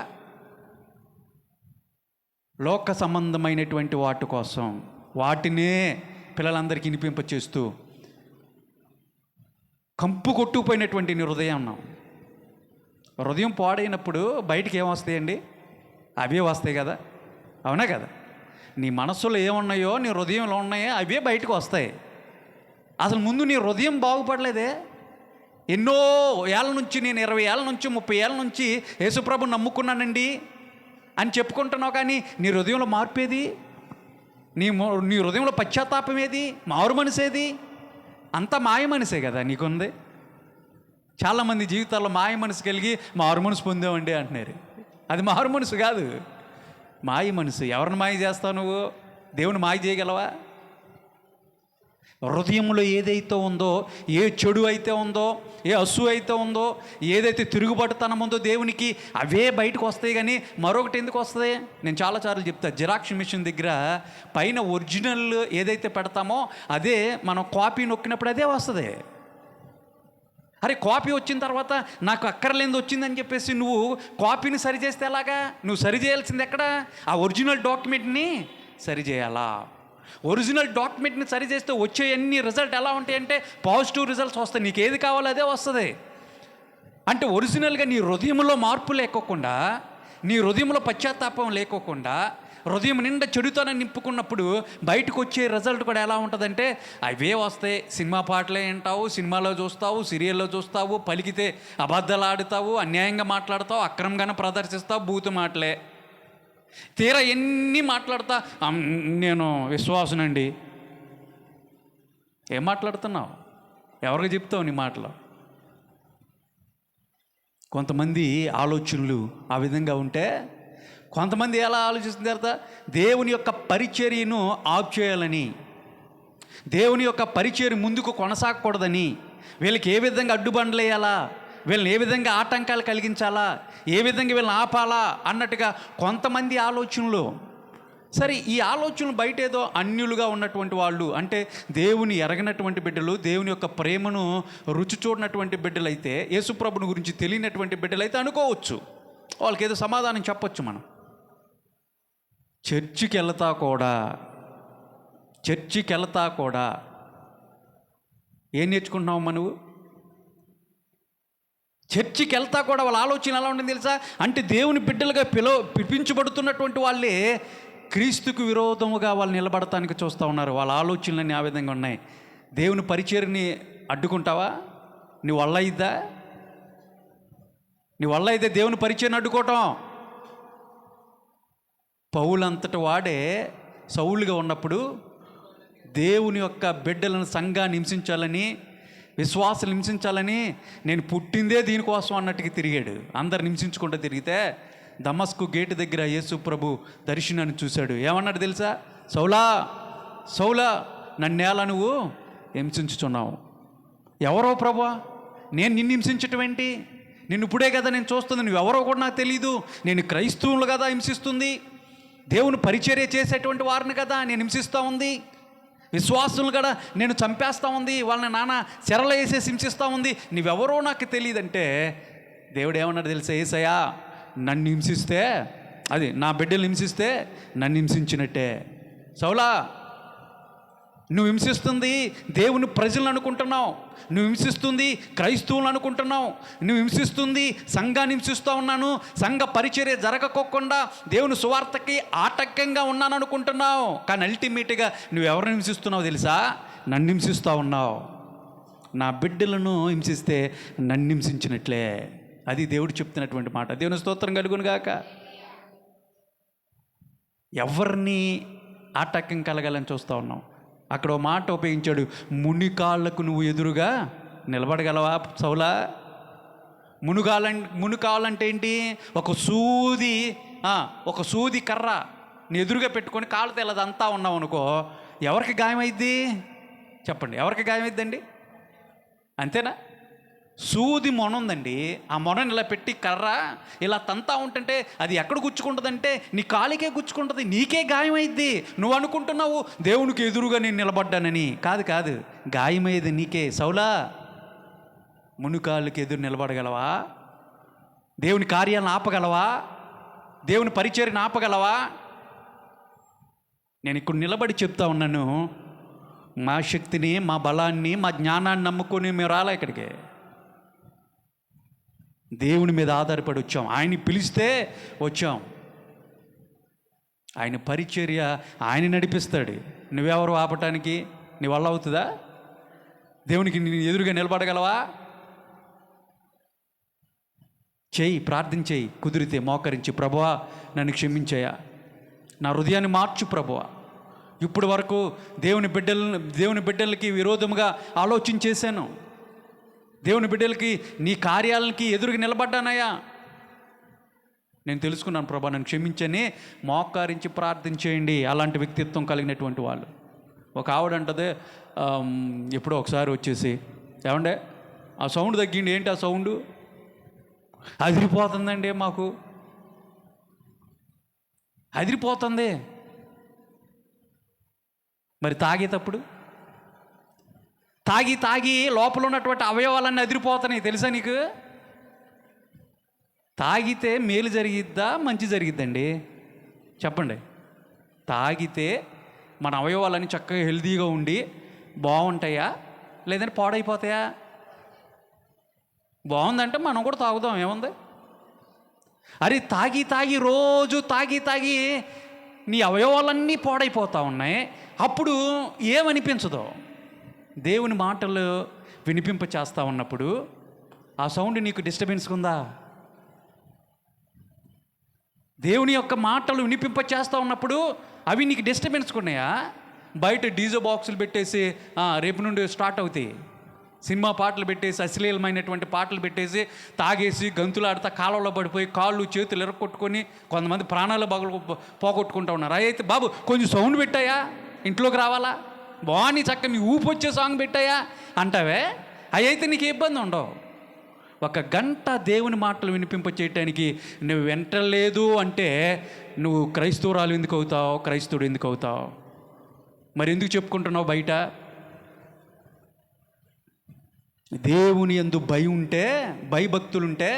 లోక సంబంధమైనటువంటి వాటి కోసం వాటినే పిల్లలందరికీ వినిపింప చేస్తూ కంపు కొట్టుకుపోయినటువంటి నీ హృదయం ఉన్నాం. హృదయం పాడైనప్పుడు బయటికి ఏమొస్తాయండి? అవే వస్తాయి కదా, అవునా కదా? నీ మనస్సులో ఏమున్నాయో, నీ హృదయంలో ఉన్నాయో అవే బయటకు వస్తాయి. అసలు ముందు నీ హృదయం బాగుపడలేదే. ఎన్నో ఏళ్ళ నుంచి, నేను 20 ఏళ్ళ నుంచి 30 ఏళ్ళ నుంచి యేసుప్రభుని నమ్ముకున్నానండి అని చెప్పుకుంటున్నావు, కానీ నీ హృదయంలో మార్పేది, నీ హృదయంలో పశ్చాత్తాపం ఏది, మారు మనసేది? అంతా మాయ మనసే కదా నీకుంది. చాలామంది జీవితాల్లో మాయ మనసు కలిగి మారు మనసు పొందామండి అంటున్నారు. అది మారు మనసు కాదు, మాయ మనసు. ఎవరిని మాయ చేస్తావు నువ్వు? దేవుని మాయ చేయగలవా? హృదయంలో ఏదైతే ఉందో, ఏ చెడు అయితే ఉందో, ఏ అసూ అయితే ఉందో, ఏదైతే తిరుగుబాటుతనం ఉందో దేవునికి, అవే బయటకు వస్తాయి. కానీ మరొకటి ఎందుకు వస్తుంది? నేను చాలాసార్లు చెప్తా, జిరాక్స్ మిషన్ దగ్గర పైన ఒరిజినల్ ఏదైతే పెడతామో అదే మనం కాపీ నొక్కినప్పుడు అదే వస్తుంది. అరే కాపీ వచ్చిన తర్వాత నాకు అక్కర్లేనిది వచ్చిందని చెప్పేసి నువ్వు కాపీని సరి చేస్తే ఎలాగా? నువ్వు సరి చేయాల్సింది ఎక్కడ? ఆ ఒరిజినల్ డాక్యుమెంట్ని సరి చేయాలా? ఒరిజినల్ డాక్యుమెంట్ని సరి చేస్తే వచ్చే అన్ని రిజల్ట్ ఎలా ఉంటాయంటే పాజిటివ్ రిజల్ట్స్ వస్తాయి. నీకు ఏది కావాలో అదే వస్తుంది. అంటే ఒరిజినల్గా నీ హృదయంలో మార్పు లేకోకుండా, నీ హృదయంలో పశ్చాత్తాపం లేకోకుండా, హృదయం నిండా చెడుతోనే నింపుకున్నప్పుడు బయటకు వచ్చే రిజల్ట్ కూడా ఎలా ఉంటుందంటే అవే వస్తాయి. సినిమా పాటలే వింటావు, సినిమాలో చూస్తావు, సీరియల్లో చూస్తావు, పలికితే అబద్ధాలు ఆడుతావు, అన్యాయంగా మాట్లాడతావు, అక్రమంగానే ప్రదర్శిస్తావు, బూతు మాటలే. తీరా ఎన్ని మాట్లాడతా నేను విశ్వాసనండి. ఏం మాట్లాడుతున్నావు? ఎవరికి చెప్తావు నీ మాటలు? కొంతమంది ఆలోచనలు ఆ విధంగా ఉంటే, కొంతమంది ఎలా ఆలోచిస్తున్న తర్వాత దేవుని యొక్క పరిచర్యను ఆఫ్ చేయాలని, దేవుని యొక్క పరిచర్య ముందుకు కొనసాగకూడదని, వీళ్ళకి ఏ విధంగా అడ్డుబండలు వేయాలా, వీళ్ళని ఏ విధంగా ఆటంకాలు కలిగించాలా, ఏ విధంగా వీళ్ళని ఆపాలా అన్నట్టుగా కొంతమంది ఆలోచనలు. సరే, ఈ ఆలోచనలు బయట ఏదో అన్యులుగా ఉన్నటువంటి వాళ్ళు, అంటే దేవుని ఎరగనటువంటి బిడ్డలు, దేవుని యొక్క ప్రేమను రుచి చూడనటువంటి బిడ్డలైతే, యేసుప్రభుని గురించి తెలియనటువంటి బిడ్డలైతే అనుకోవచ్చు, వాళ్ళకి ఏదో సమాధానం చెప్పొచ్చు. మనం చర్చికి వెళ్తా కూడా ఏం నేర్చుకుంటున్నావు నువ్వు? చర్చికి వెళ్తా కూడా వాళ్ళ ఆలోచన ఎలా ఉంటుంది తెలుసా? అంటే దేవుని బిడ్డలుగా పిలిపించబడుతున్నటువంటి వాళ్ళే క్రీస్తుకు విరోధముగా వాళ్ళు నిలబడటానికి చూస్తూ ఉన్నారు. వాళ్ళ ఆలోచనలన్నీ ఆ విధంగా ఉన్నాయి. దేవుని పరిచర్ని అడ్డుకుంటావా? నీ వల్ల అయిద్దా? నీ వల్ల అయితే దేవుని పరిచర్ని అడ్డుకోవటం? పౌలంతటి వాడే సౌలుగా ఉన్నప్పుడు దేవుని యొక్క బిడ్డలను సంఘాన్ని హింసించాలని, విశ్వాసాలు హింసించాలని, నేను పుట్టిందే దీనికోసం అన్నట్టుగా తిరిగాడు. అందరు హింసించుకుంటూ తిరిగితే దమస్కు గేటు దగ్గర యేసు ప్రభు దర్శనాన్ని చూశాడు. ఏమన్నాడు తెలుసా? సౌలా సౌలా, నన్నేలా నువ్వు హింసించుచున్నావు? ఎవరో ప్రభా? నేను నిన్ను హింసించటం ఏంటి? నిన్ను ఇప్పుడే కదా నేను చూస్తుంది, నువ్వెవరో కూడా నాకు తెలీదు. నేను క్రైస్తవులు కదా హింసిస్తుంది, దేవుని పరిచర్య చేసేటువంటి వారిని కదా నేను హింసిస్తూ ఉంది, విశ్వాసులు కూడా నేను చంపేస్తూ ఉంది, వాళ్ళని నాన్న చెరలు వేసేసి హింసిస్తూ ఉంది, నువ్వెవరో నాకు తెలియదంటే దేవుడు ఏమన్నాడు తెలుసా? యేసయ్యా, నన్ను హింసిస్తే, అది నా బిడ్డలు హింసిస్తే నన్ను హింసించినట్టే. సౌలా, నువ్వు హింసిస్తుంది దేవుని ప్రజలను అనుకుంటున్నావు, నువ్వు హింసిస్తుంది క్రైస్తవులను అనుకుంటున్నావు, నువ్వు హింసిస్తుంది సంఘాన్ని హింసిస్తూ ఉన్నాను, సంఘ పరిచర్య జరగకోకుండా దేవుని సువార్తకి ఆటంకంగా ఉన్నాను అనుకుంటున్నావు. కానీ అల్టిమేట్గా నువ్వెవరిని హింసిస్తున్నావు తెలుసా? నన్ను హింసిస్తూ ఉన్నావు. నా బిడ్డలను హింసిస్తే నన్ను హింసించినట్లే. అది దేవుడు చెప్తున్నటువంటి మాట. దేవుని స్తోత్రం కలుగును గాక. ఎవరిని ఆటంకం కలగాలని చూస్తూ ఉన్నావు? అక్కడ ఓ మాట ఉపయోగించాడు, మునికాళ్ళకు నువ్వు ఎదురుగా నిలబడగలవా సౌలా? మునుకాలంటే ఏంటి? ఒక సూది కర్ర నీ ఎదురుగా పెట్టుకొని కాళ్ళతో ఇలా అంతా ఉన్నావు అనుకో, ఎవరికి గాయమైద్ది చెప్పండి? ఎవరికి గాయమైద్దండి? అంతేనా? సూది మొన ఉందండి, ఆ మొనని ఇలా పెట్టి కర్ర ఇలా తంతా ఉంటుంటే అది ఎక్కడ గుచ్చుకుంటుందంటే నీ కాలికే గుచ్చుకుంటుంది, నీకే గాయమైద్ది. నువ్వు అనుకుంటున్నావు దేవునికి ఎదురుగా నేను నిలబడ్డానని. కాదు కాదు, గాయమయ్యేది నీకే. సౌలా, మునుకాళ్ళకి ఎదురు నిలబడగలవా? దేవుని కార్యాలను ఆపగలవా? దేవుని పరిచర్యను ఆపగలవా? నేను ఇక్కడ నిలబడి చెప్తా ఉన్నాను, మా శక్తిని, మా బలాన్ని, మా జ్ఞానాన్ని నమ్ముకొని మేము రాలే ఇక్కడికి. దేవుని మీద ఆధారపడి వచ్చాం. ఆయన్ని పిలిస్తే వచ్చాం. ఆయన పరిచర్య ఆయన నడిపిస్తాడు. నువ్వెవరు ఆపటానికి? నీ వల్ల అవుతుందా? దేవునికి నీ ఎదురుగా నిలబడగలవా? చేయి, ప్రార్థన చేయి. కుదిరితే మోకరించి, ప్రభువా నన్ను క్షమించయ్యా, నా హృదయాన్ని మార్చు ప్రభువా. ఇప్పుడు వరకు దేవుని బిడ్డలకి విరోధముగా ఆలోచించేశాను. దేవుని బిడ్డలకి, నీ కార్యాలకి ఎదురుగా నిలబడ్డానయ్యా. నేను తెలుసుకున్నాను ప్రభా, నన్ను క్షమించని మోకరించి ప్రార్థన చేయండి. అలాంటి వ్యక్తిత్వం కలిగినటువంటి వాళ్ళు. ఒక ఆవిడ అంటది, ఎప్పుడో ఒకసారి వచ్చేసి, ఏమండే ఆ సౌండ్ తగ్గిండి. ఏంటి ఆ సౌండ్? అదిరిపోతుందండి, మాకు అదిరిపోతుంది. మరి తాగేటప్పుడు తాగి లోపల ఉన్నటువంటి అవయవాలన్నీ అదిరిపోతున్నాయి. తెలుసా నీకు? తాగితే మేలు జరిగిద్దా, మంచి జరిగిద్దండి? చెప్పండి. తాగితే మన అవయవాలన్నీ చక్కగా హెల్తీగా ఉండి బాగుంటాయా, లేదంటే పాడైపోతాయా? బాగుందంటే మనం కూడా తాగుదాం, ఏముంది? అరే తాగి రోజు తాగి నీ అవయవాలన్నీ పాడైపోతూ ఉన్నాయి. అప్పుడు ఏమనిపించదు. దేవుని మాటలు వినిపింప చేస్తూ ఉన్నప్పుడు ఆ సౌండ్ నీకు డిస్టర్బెన్స్ ఉందా? దేవుని యొక్క మాటలు వినిపింప చేస్తూ ఉన్నప్పుడు అవి నీకు డిస్టర్బెన్స్ ఉన్నాయా? బయట డీజే బాక్సులు పెట్టేసి రేపు నుండి స్టార్ట్ అవుతాయి సినిమా పాటలు పెట్టేసి, అశ్లీలమైనటువంటి పాటలు పెట్టేసి, తాగేసి గంతులాడుతా కాలంలో పడిపోయి కాళ్ళు చేతులు ఎరగొట్టుకొని కొంతమంది ప్రాణాలు పోగొట్టుకుంటూ ఉన్నారు. అయితే బాబు కొంచెం సౌండ్ పెట్టాయా, ఇంట్లోకి రావాలా, బాగుని చక్క నీ ఊపు వచ్చే సాంగ్ పెట్టాయా అంటావే, అవి అయితే నీకు ఇబ్బంది ఉండవు. 1 గంట దేవుని మాటలు వినిపింప చేయటానికి నువ్వు వెంటలేదు అంటే నువ్వు క్రైస్తవురాలు ఎందుకు అవుతావు, క్రైస్తవుడు ఎందుకు అవుతావు? మరి ఎందుకు చెప్పుకుంటున్నావు బయట? దేవుని యందు భయం ఉంటే, భయభక్తులుంటే,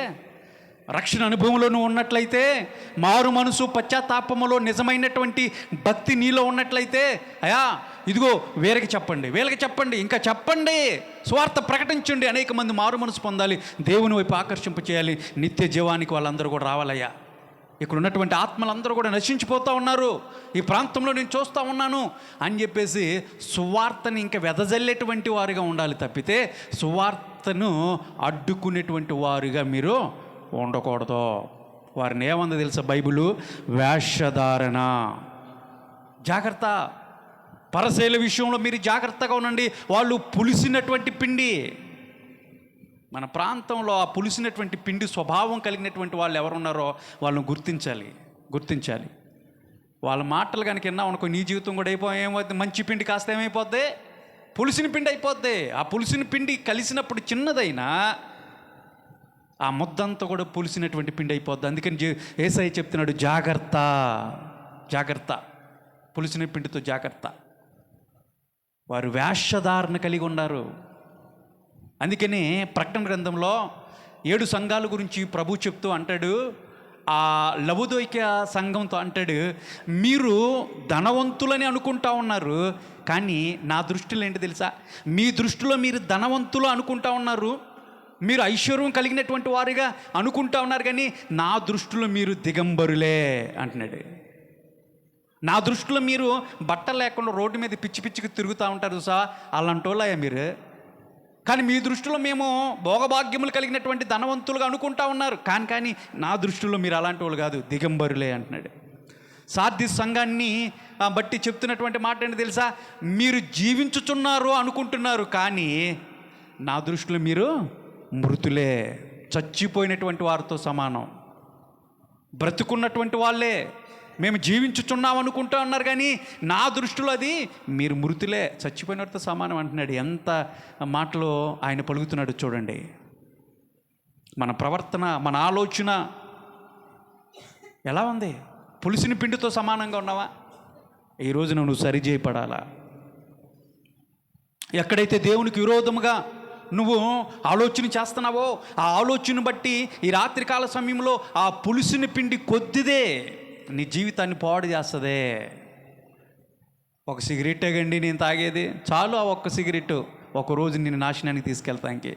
రక్షణ అనుభవంలో నువ్వు ఉన్నట్లయితే, మారు మనసు పశ్చాత్తాపములో నిజమైనటువంటి భక్తి నీలో ఉన్నట్లయితే, అయ్యా ఇదిగో వీళ్ళకి చెప్పండి, ఇంకా చెప్పండి, స్వార్థ ప్రకటించండి. అనేక మంది మారు మనసు పొందాలి, దేవుని వైపు ఆకర్షింప చేయాలి, నిత్య జీవానికి వాళ్ళందరూ కూడా రావాలయ్యా. ఇక్కడ ఉన్నటువంటి ఆత్మలందరూ కూడా నశించిపోతూ ఉన్నారు, ఈ ప్రాంతంలో నేను చూస్తూ ఉన్నాను అని చెప్పేసి సువార్తని ఇంకా వెదజల్లేటువంటి వారుగా ఉండాలి తప్పితే సువార్తను అడ్డుకునేటువంటి వారుగా మీరు ఉండకూడదు. వారిని ఏమందో తెలుసా బైబిలు? వేషధారణ. జాగ్రత్త. పరసేల విషయంలో మీరు జాగ్రత్తగా ఉండండి. వాళ్ళు పులిసినటువంటి పిండి. మన ప్రాంతంలో ఆ పులిసినటువంటి పిండి స్వభావం కలిగినటువంటి వాళ్ళు ఎవరున్నారో వాళ్ళని గుర్తించాలి. వాళ్ళ మాటలు కనుక విన్నాం అనుకో, నీ జీవితం కూడా ఏమవుతుంది? మంచి పిండి కాస్త ఏమైపోద్ది? పులిసిన పిండి అయిపోద్ది. ఆ పులిసిన పిండి కలిసినప్పుడు చిన్నదైనా ఆ ముద్దంతా కూడా పులిసినటువంటి పిండి అయిపోద్ది. అందుకని యేసయ్య చెప్తున్నాడు, జాగ్రత్త, పులిసిన పిండితో జాగ్రత్త. వారు వేషధారణ కలిగి ఉన్నారు. అందుకని ప్రకటన గ్రంథంలో 7 సంఘాల గురించి ప్రభు చెప్తూ అంటాడు, ఆ లవొదొకియ సంఘంతో అంటాడు, మీరు ధనవంతులని అనుకుంటా ఉన్నారు, కానీ నా దృష్టిలో ఏంటి తెలుసా? మీ దృష్టిలో మీరు ధనవంతులు అనుకుంటా ఉన్నారు, మీరు ఐశ్వర్యం కలిగినటువంటి వారుగా అనుకుంటా ఉన్నారు, కానీ నా దృష్టిలో మీరు దిగంబరులే అంటున్నాడు. నా దృష్టిలో మీరు బట్టలు లేకుండా రోడ్డు మీద పిచ్చికి తిరుగుతూ ఉంటారు చూసా, అలాంటి వాళ్ళయ్యా మీరు. కానీ మీ దృష్టిలో మేము భోగభాగ్యములు కలిగినటువంటి ధనవంతులుగా అనుకుంటా ఉన్నారు, కానీ నా దృష్టిలో మీరు అలాంటి వాళ్ళు కాదు, దిగంబరులే అంటున్నాడు. సార్దీస్ సంఘాన్ని బట్టి చెప్తున్నటువంటి మాట ఏంటి తెలుసా? మీరు జీవించుచున్నారు అనుకుంటున్నారు, కానీ నా దృష్టిలో మీరు మృతులే, చచ్చిపోయినటువంటి వారితో సమానం. బ్రతుకున్నటువంటి వాళ్ళే, మేము జీవించుచున్నాం అనుకుంటా ఉన్నారు, కానీ నా దృష్టిలో అది మీరు మృతులే, చచ్చిపోయినతో సమానం అంటున్నాడు. ఎంత మాటలో ఆయన పలుకుతున్నాడు చూడండి. మన ప్రవర్తన, మన ఆలోచన ఎలా ఉంది? పులిసిన పిండితో సమానంగా ఉన్నావా? ఈ రోజున నువ్వు సరిచేయపడాలా. ఎక్కడైతే దేవునికి విరోధముగా నువ్వు ఆలోచన చేస్తున్నావో ఆ ఆలోచన బట్టి ఈ రాత్రికాల సమయంలో ఆ పులిసిన పిండి కొద్దిదే నీ జీవితాన్ని పాడు చేస్తుంది. ఒక సిగరెట్టే గండి నేను తాగేది, చాలు ఆ ఒక్క సిగరెట్ ఒకరోజు నేను నాశనానికి తీసుకెళ్తానికి.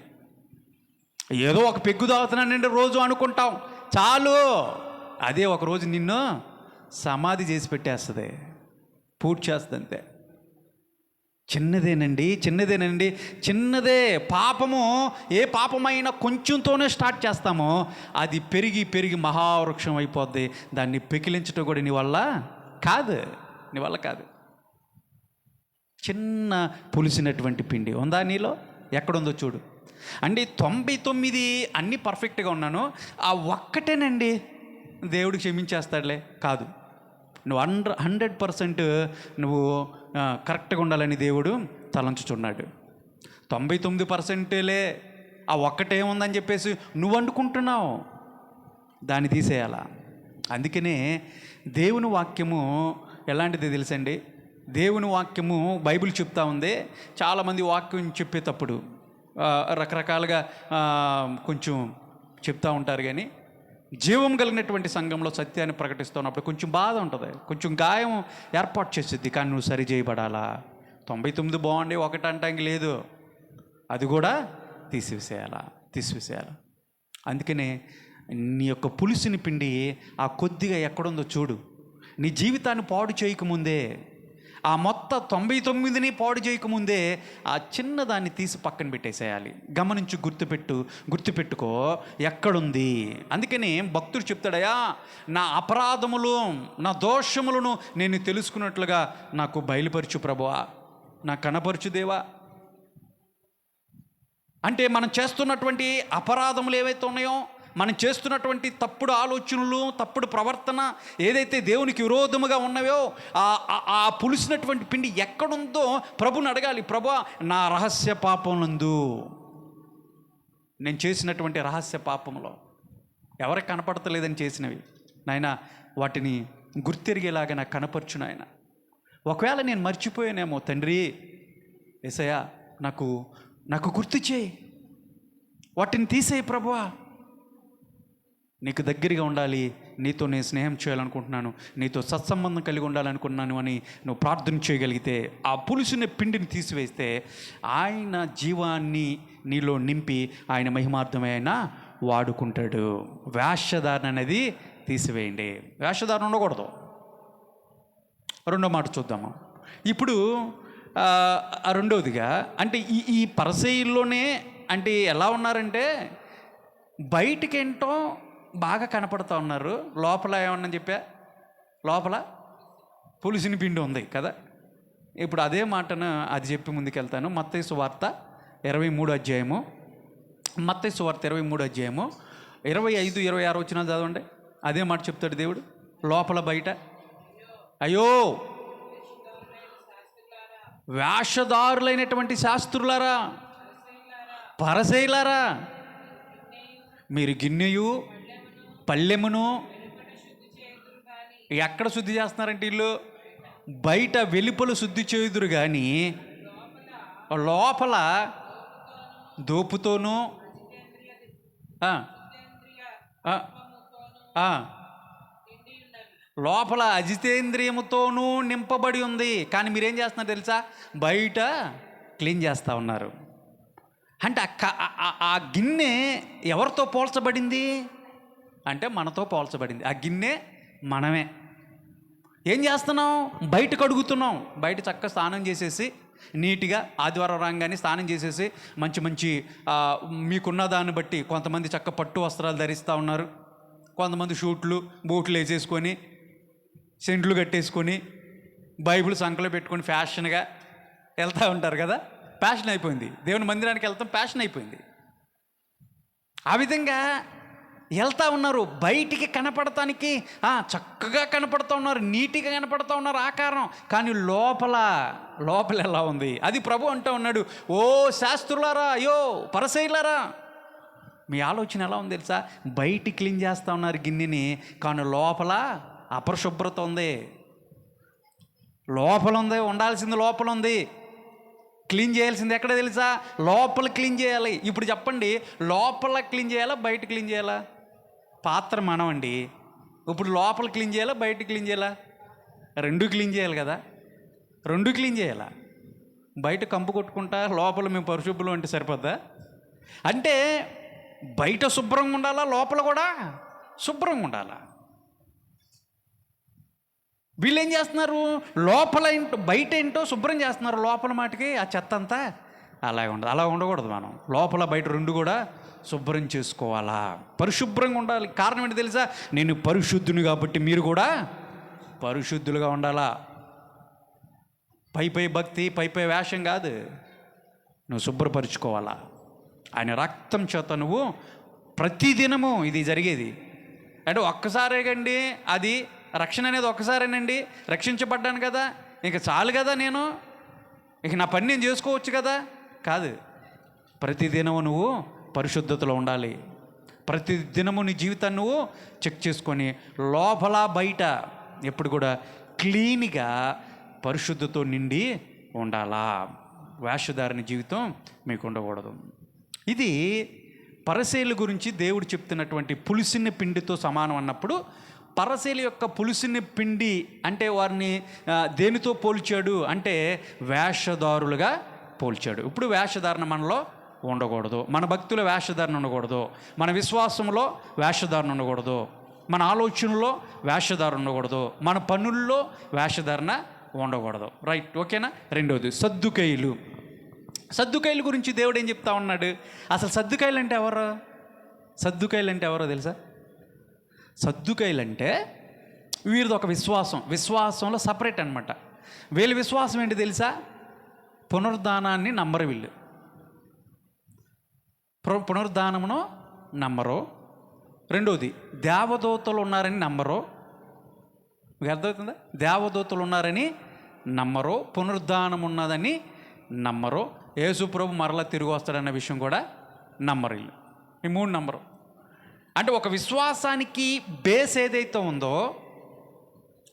ఏదో ఒక పెగ్గు తాగుతున్నానండి రోజు అనుకుంటాం, చాలు అదే ఒకరోజు నిన్ను సమాధి చేసి పెట్టేస్తుంది, పూర్తి చేస్తుంది. అంతే. చిన్నదేనండి చిన్నదే. పాపము, ఏ పాపమైనా కొంచెంతోనే స్టార్ట్ చేస్తామో అది పెరిగి పెరిగి మహావృక్షం అయిపోద్ది. దాన్ని పెకిలించడం కూడా నీ వల్ల కాదు. చిన్న పులిసినటువంటి పిండి ఉందా నీలో? ఎక్కడుందో చూడు. అంటే 99 అన్నీ పర్ఫెక్ట్గా ఉన్నాను, ఆ ఒక్కటేనండి దేవుడు క్షమించేస్తాడులే. కాదు, నువ్వు 100% నువ్వు కరెక్ట్గా ఉండాలని దేవుడు తలంచుచున్నాడు. 99%లే ఆ ఒక్కటేముందని చెప్పేసి నువ్వు అనుకుంటున్నావు, దాన్ని తీసేయాలా. అందుకనే దేవుని వాక్యము ఎలాంటిది తెలుసండి? దేవుని వాక్యము బైబిల్ చెప్తా ఉంది. చాలామంది వాక్యం చెప్పేటప్పుడు రకరకాలుగా కొంచెం చెప్తూ ఉంటారు, కానీ జీవం కలిగినటువంటి సంఘంలో సత్యాన్ని ప్రకటిస్తున్నప్పుడు కొంచెం బాధ ఉంటుంది, కొంచెం గాయం ఏర్పాటు చేసేది. కానీ నువ్వు సరి చేయబడాలా. 99 బాగుండి ఒకటి అంటానికి లేదు, అది కూడా తీసివేసేయాలా. అందుకనే నీ యొక్క పులుసుని పిండి ఆ కొద్దిగా ఎక్కడుందో చూడు. నీ జీవితాన్ని పాడు చేయకముందే, ఆ మొత్తం 99ని పాడు చేయకముందే ఆ చిన్నదాన్ని తీసి పక్కన పెట్టేసేయాలి. గమనించు, గుర్తుపెట్టుకో ఎక్కడుంది. అందుకని భక్తుడు చెప్తాడయా, నా అపరాధములు, నా దోషములను నేను తెలుసుకున్నట్లుగా నాకు బయలుపరచు ప్రభువా, నా కనపరచు దేవా. అంటే మనం చేస్తున్నటువంటి అపరాధములు ఏవైతే ఉన్నాయో, మనం చేస్తున్నటువంటి తప్పుడు ఆలోచనలు, తప్పుడు ప్రవర్తన ఏదైతే దేవునికి విరోధముగా ఉన్నాయో ఆ పులిసినటువంటి పిండి ఎక్కడుందో ప్రభుని అడగాలి. ప్రభువా, నా రహస్య పాపములందు, నేను చేసినటువంటి రహస్య పాపంలో ఎవరికి కనపడతలేదని చేసినవి నాయన, వాటిని గుర్తెరిగేలాగా నాకు కనపరచు నాయన. ఒకవేళ నేను మర్చిపోయానేమో తండ్రి యేసయ్యా, నాకు గుర్తు చేయి, వాటిని తీసేయి ప్రభువా. నీకు దగ్గరగా ఉండాలి, నీతో నేను స్నేహం చేయాలనుకుంటున్నాను, నీతో సత్సంబంధం కలిగి ఉండాలనుకుంటున్నాను అని నువ్వు ప్రార్థన చేయగలిగితే, ఆ పులుసుని పిండిని తీసివేస్తే ఆయన జీవాన్ని నీలో నింపి ఆయన మహిమార్థమే ఆయన వాడుకుంటాడు. వేషధారణ అనేది తీసివేయండి, వేషధారణ ఉండకూడదు. రెండో మాట చూద్దాము. ఇప్పుడు రెండవదిగా అంటే ఈ పరిసయ్యుల్లోనే అంటే ఎలా ఉన్నారంటే, బయటికేంటో బాగా కనపడుతూ ఉన్నారు, లోపల ఏమన్నా చెప్పా, లోపల పులిసిన పిండి ఉంది కదా. ఇప్పుడు అదే మాటను అది చెప్పి ముందుకెళ్తాను. మత్తయి సువార్త 23వ అధ్యాయము, మత్తయి సువార్త 23వ అధ్యాయము 25, 26 వచనాలు చదవండి. అదే మాట చెప్తాడు దేవుడు, లోపల బయట. అయ్యో వేషధారులైనటువంటి శాస్త్రులారా, పరిసయ్యులారా, మీరు గిన్నెయు పళ్ళెమును ఎక్కడ శుద్ధి చేస్తున్నారంటే వీళ్ళు బయట వెలుపల శుద్ధి చేయుదురు, కానీ లోపల దోపుతోనూ లోపల అజితేంద్రియముతోనూ నింపబడి ఉంది. కానీ మీరేం చేస్తున్నారు తెలుసా? బయట క్లీన్ చేస్తూ ఉన్నారు. అంటే ఆ గిన్నె ఎవరితో పోల్చబడింది అంటే మనతో పోల్చబడింది. ఆ గిన్నె మనమే. ఏం చేస్తున్నాం? బయట కడుగుతున్నాం. బయట చక్కగా స్నానం చేసేసి నీట్గా ఆదివారం రాగానే స్నానం చేసేసి మంచి మీకున్న దాన్ని బట్టి కొంతమంది చక్క పట్టు వస్త్రాలు ధరిస్తూ ఉన్నారు, కొంతమంది షూట్లు బూట్లు వేసేసుకొని సెంట్లు కట్టేసుకొని బైబిల్ సంకలో పెట్టుకొని ఫ్యాషన్గా వెళ్తూ ఉంటారు కదా. ఫ్యాషన్ అయిపోయింది. దేవుని మందిరానికి వెళ్తాం ఫ్యాషన్ అయిపోయింది. ఆ విధంగా వెళ్తా ఉన్నారు, బయటికి కనపడటానికి చక్కగా కనపడుతూ ఉన్నారు, నీట్గా కనపడుతూ ఉన్నారు ఆకారం, కానీ లోపల ఎలా ఉంది? అది ప్రభు అంటూ ఉన్నాడు, ఓ శాస్త్రులారా, అయ్యో పరిసయ్యులారా, మీ ఆలోచన ఎలా ఉంది తెలుసా? బయట క్లీన్ చేస్తూ ఉన్నారు గిన్నెని, కానీ లోపల అపరిశుభ్రత ఉంది. లోపల ఉంది, ఉండాల్సింది లోపల ఉంది. క్లీన్ చేయాల్సింది ఎక్కడ తెలుసా? లోపల క్లీన్ చేయాలి. ఇప్పుడు చెప్పండి, లోపల క్లీన్ చేయాలా, బయట క్లీన్ చేయాలా? పాత్ర మనమండి. ఇప్పుడు లోపల క్లీన్ చేయాలా, బయట క్లీన్ చేయాలా? రెండు క్లీన్ చేయాలి కదా, రెండు క్లీన్ చేయాలా? బయట కంపు కొట్టుకుంటా లోపల మేము పరిశుభ్రం అంటే సరిపోద్దా? అంటే బయట శుభ్రంగా ఉండాలా, లోపల కూడా శుభ్రంగా ఉండాలా. వీళ్ళు ఏం చేస్తున్నారు? లోపల ఏంటో బయట ఏంటో శుభ్రం చేస్తున్నారు, లోపల మాటికి ఆ చెత్త అంతా అలాగే ఉండదు. అలా ఉండకూడదు. మనం లోపల బయట రెండు కూడా శుభ్రం చేసుకోవాలా, పరిశుభ్రంగా ఉండాలి. కారణం ఏంటి తెలుసా? నేను పరిశుద్ధుని కాబట్టి మీరు కూడా పరిశుద్ధులుగా ఉండాలా. పై భక్తి, పై వేషం కాదు, నువ్వు శుభ్రపరుచుకోవాలా. ఆయన రక్తం చేత నువ్వు ప్రతిదినము ఇది జరిగేది. అంటే ఒక్కసారే కండి, అది రక్షణ అనేది ఒక్కసారేనండి. రక్షించబడ్డాను కదా, ఇక చాలు కదా, నేను ఇక నా పని నేను చేసుకోవచ్చు కదా, కాదు. ప్రతిదినము నువ్వు పరిశుద్ధతలో ఉండాలి. ప్రతిదినము నీ జీవితాన్ని నువ్వు చెక్ చేసుకొని లోపల బయట ఎప్పుడు కూడా క్లీన్గా పరిశుద్ధతో నిండి ఉండాలా. వేషధారణ జీవితం మీకు ఉండకూడదు. ఇది పరిసయ్యుల గురించి దేవుడు చెప్తున్నటువంటి పులిసిన పిండితో సమానం అన్నప్పుడు, పరిసయ్యుల యొక్క పులిసిన పిండి అంటే వారిని దేనితో పోల్చాడు అంటే వేషధారులుగా పోల్చాడు. ఇప్పుడు వేషధారణ మనలో ఉండకూడదు, మన భక్తుల వేషధారణ ఉండకూడదు, మన విశ్వాసంలో వేషధారణ ఉండకూడదు, మన ఆలోచనలో వేషధారణ ఉండకూడదు, మన పనుల్లో వేషధారణ ఉండకూడదు. రైట్, ఓకేనా? రెండోది సద్దుకయ్యులు. సద్దుకయ్యుల గురించి దేవుడు ఏం చెప్తా ఉన్నాడు? అసలు సద్దుకయ్యులు అంటే ఎవరు? సద్దుకయ్యులు అంటే ఎవరో తెలుసా? సద్దుకయ్యులు అంటే వీరిది ఒక విశ్వాసంలో సపరేట్ అనమాట. వీళ్ళ విశ్వాసం ఏంటి తెలుసా? పునరుద్ధానాన్ని నమ్మరు వీళ్ళు. పునరుద్ధానమును నమ్మరు. రెండోది దేవదూతలు ఉన్నారని నమ్మరు. మీకు అర్థమవుతుందా? దేవదూతలు ఉన్నారని నమ్మరు, పునరుద్ధానం ఉన్నదని నమ్మరు, యేసు ప్రభు మరలా తిరిగి వస్తాడన్న విషయం కూడా నమ్మరు. వీళ్ళు ఈ మూడు నమ్మరు. అంటే ఒక విశ్వాసానికి బేస్ ఏదైతే ఉందో,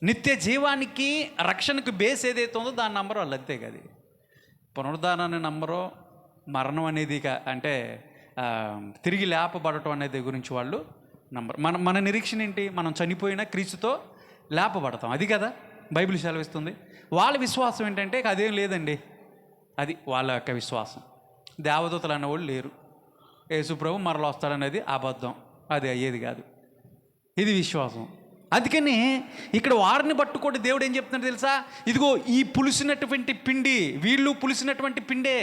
నిత్య జీవానికి రక్షణకు బేస్ ఏదైతే ఉందో దాన్ని నమ్మరు వాళ్ళు, అంతే కదా. పునరుద్ధానాన్ని నమ్మరు, మరణం అనేది అంటే తిరిగి లేపబడటం అనేది గురించి వాళ్ళు నమ్మరు. మన నిరీక్షణ ఏంటి? మనం చనిపోయినా క్రీస్తుతో లేపబడతాం, అది కదా బైబిల్ సెలవిస్తుంది. వాళ్ళ విశ్వాసం ఏంటంటే అదేం లేదండి, అది వాళ్ళ యొక్క విశ్వాసం. దేవదూతలు అన్నవాళ్ళు లేరు, యేసుప్రభు మరలా వస్తాడనేది అబద్ధం, అది అయ్యేది కాదు, ఇది విశ్వాసం. అందుకని ఇక్కడ వారిని పట్టుకోటి దేవుడు ఏం చెప్తున్నాడు తెలుసా? ఇదిగో ఈ పులిసినటువంటి పిండి, వీళ్ళు పులిసినటువంటి పిండే.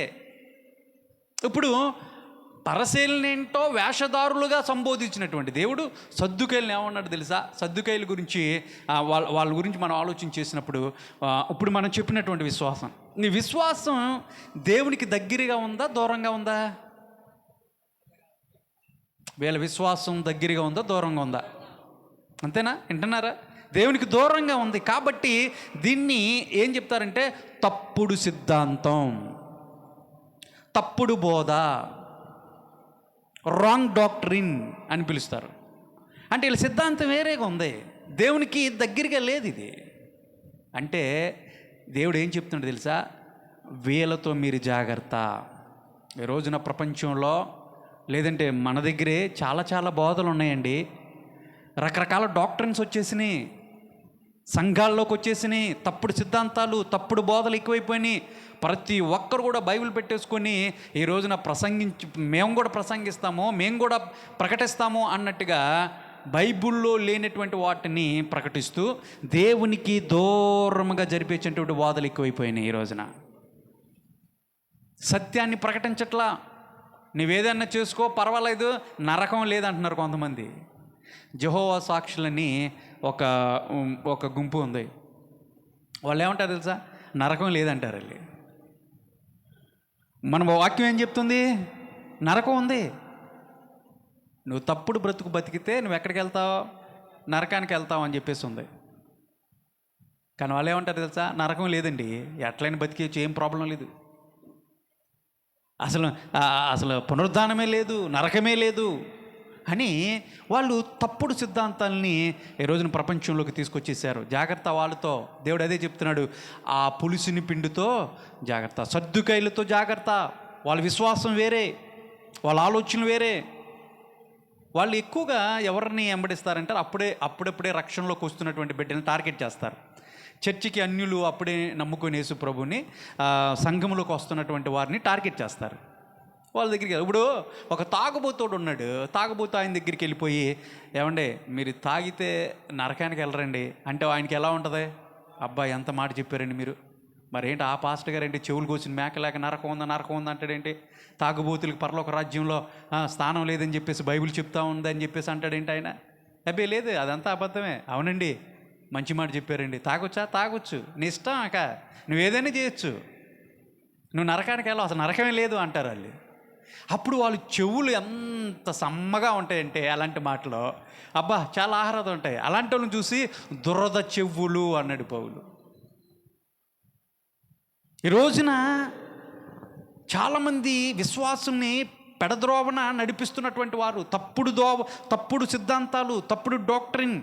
ఇప్పుడు పరిసయ్యులనేంటో వేషధారులుగా సంబోధించినటువంటి దేవుడు సద్దుకయ్యులను ఏమన్నాడు తెలుసా? సద్దుకయ్యుల గురించి వాళ్ళ గురించి మనం ఆలోచన చేసినప్పుడు, ఇప్పుడు మనం చెప్పినటువంటి విశ్వాసం, నీ విశ్వాసం దేవునికి దగ్గరగా ఉందా, దూరంగా ఉందా? వీళ్ళ విశ్వాసం దగ్గరగా ఉందా, దూరంగా ఉందా? అంతేనా? వింటున్నారా? దేవునికి దూరంగా ఉంది. కాబట్టి దీన్ని ఏం చెప్తారంటే తప్పుడు సిద్ధాంతం, తప్పుడు బోధ, రాంగ్ డాక్ట్రిన్ అని పిలుస్తారు. అంటే వీళ్ళ సిద్ధాంతం వేరేగా ఉంది, దేవునికి దగ్గరగా లేదు ఇది. అంటే దేవుడు ఏం చెప్తున్నాడు తెలుసా? వీళ్ళతో మీరు జాగ్రత్త. ఈ రోజున ప్రపంచంలో లేదంటే మన దగ్గరే చాలా బోధలు ఉన్నాయండి. రకరకాల డాక్టర్స్ వచ్చేసినాయి, సంఘాల్లోకి వచ్చేసినాయి, తప్పుడు సిద్ధాంతాలు, తప్పుడు బోధలు ఎక్కువైపోయినాయి. ప్రతి ఒక్కరు కూడా బైబిల్ పెట్టేసుకొని ఈ రోజున మేము కూడా ప్రసంగిస్తాము, మేము కూడా ప్రకటిస్తాము అన్నట్టుగా బైబిల్లో లేనటువంటి వాటిని ప్రకటిస్తూ దేవునికి దూరంగా జరిపేటువంటి బోధలు ఎక్కువైపోయినాయి. ఈ రోజున సత్యాన్ని ప్రకటించట్లా. నువ్వేదన్నా చేసుకో పర్వాలేదు, నరకం లేదంటున్నారు కొంతమంది. యెహోవా సాక్షులని ఒక గుంపు ఉంది. వాళ్ళు ఏమంటారు తెలుసా? నరకం లేదంటారు వెళ్ళి. మన వాక్యం ఏం చెప్తుంది? నరకం ఉంది. నువ్వు తప్పుడు బ్రతుకు బతికితే నువ్వు ఎక్కడికి వెళ్తావు? నరకానికి వెళ్తావు అని చెప్పేసి ఉంది. కానీ వాళ్ళు ఏమంటారు తెలుసా? నరకం లేదండి, ఎట్లయినా బతికేయచ్చు, ఏం ప్రాబ్లం లేదు, అసలు అసలు పునరుద్ధానమే లేదు, నరకమే లేదు అని వాళ్ళు తప్పుడు సిద్ధాంతాలని ఈ రోజున ప్రపంచంలోకి తీసుకొచ్చేసారు. జాగ్రత్త వాళ్ళతో. దేవుడు అదే చెప్తున్నాడు, ఆ పులుసుని పిండితో జాగ్రత్త, సద్దుకాయలతో జాగ్రత్త. వాళ్ళ విశ్వాసం వేరే, వాళ్ళ ఆలోచనలు వేరే. వాళ్ళు ఎక్కువగా ఎవరిని వెంబడిస్తారంటే అప్పుడప్పుడే రక్షణలోకి వస్తున్నటువంటి బిడ్డని టార్గెట్ చేస్తారు. చర్చికి అన్యులు అప్పుడే నమ్ముకుని యేసు ప్రభుని సంఘంలోకి వస్తున్నటువంటి వారిని టార్గెట్ చేస్తారు. వాళ్ళ దగ్గరికి ఇప్పుడు ఒక తాగుబోతోడు ఉన్నాడు. తాగుబోతు ఆయన దగ్గరికి వెళ్ళిపోయి, ఏమండే మీరు తాగితే నరకానికి వెళ్ళరండి అంటే ఆయనకి ఎలా ఉంటుంది? అబ్బాయి ఎంత మాట చెప్పారండి మీరు, మరేంటి ఆ పాస్టర్ గారు ఏంటి చెవులు కోసిన మేకలేక నరకం ఉందా అంటాడేంటి? తాగుబోతులకి పరలోక రాజ్యంలో స్థానం లేదని చెప్పేసి బైబిల్ చెప్తా ఉందని చెప్పేసి అంటాడేంటి ఆయన? అబ్బే లేదు, అదంతా అబద్ధమే. అవునండి, మంచి మాట చెప్పారండి. తాగొచ్చు, నీ ఇష్టం, నువ్వు ఏదైనా చేయొచ్చు, నువ్వు నరకానికి వెళ్ళావు, అసలు నరకమే లేదు అంటారు వాళ్ళు. అప్పుడు వాళ్ళు చెవులు ఎంత సమ్మగా ఉంటాయంటే అలాంటి మాటలో, అబ్బా చాలా ఆహ్లాదం ఉంటాయి. అలాంటి వాళ్ళని చూసి దురద చెవులు అన్నాడు పౌలు. ఈ రోజున చాలామంది విశ్వాసుని పెడద్రోవన నడిపిస్తున్నటువంటి వారు, తప్పుడు సిద్ధాంతాలు, తప్పుడు డాక్ట్రిన్.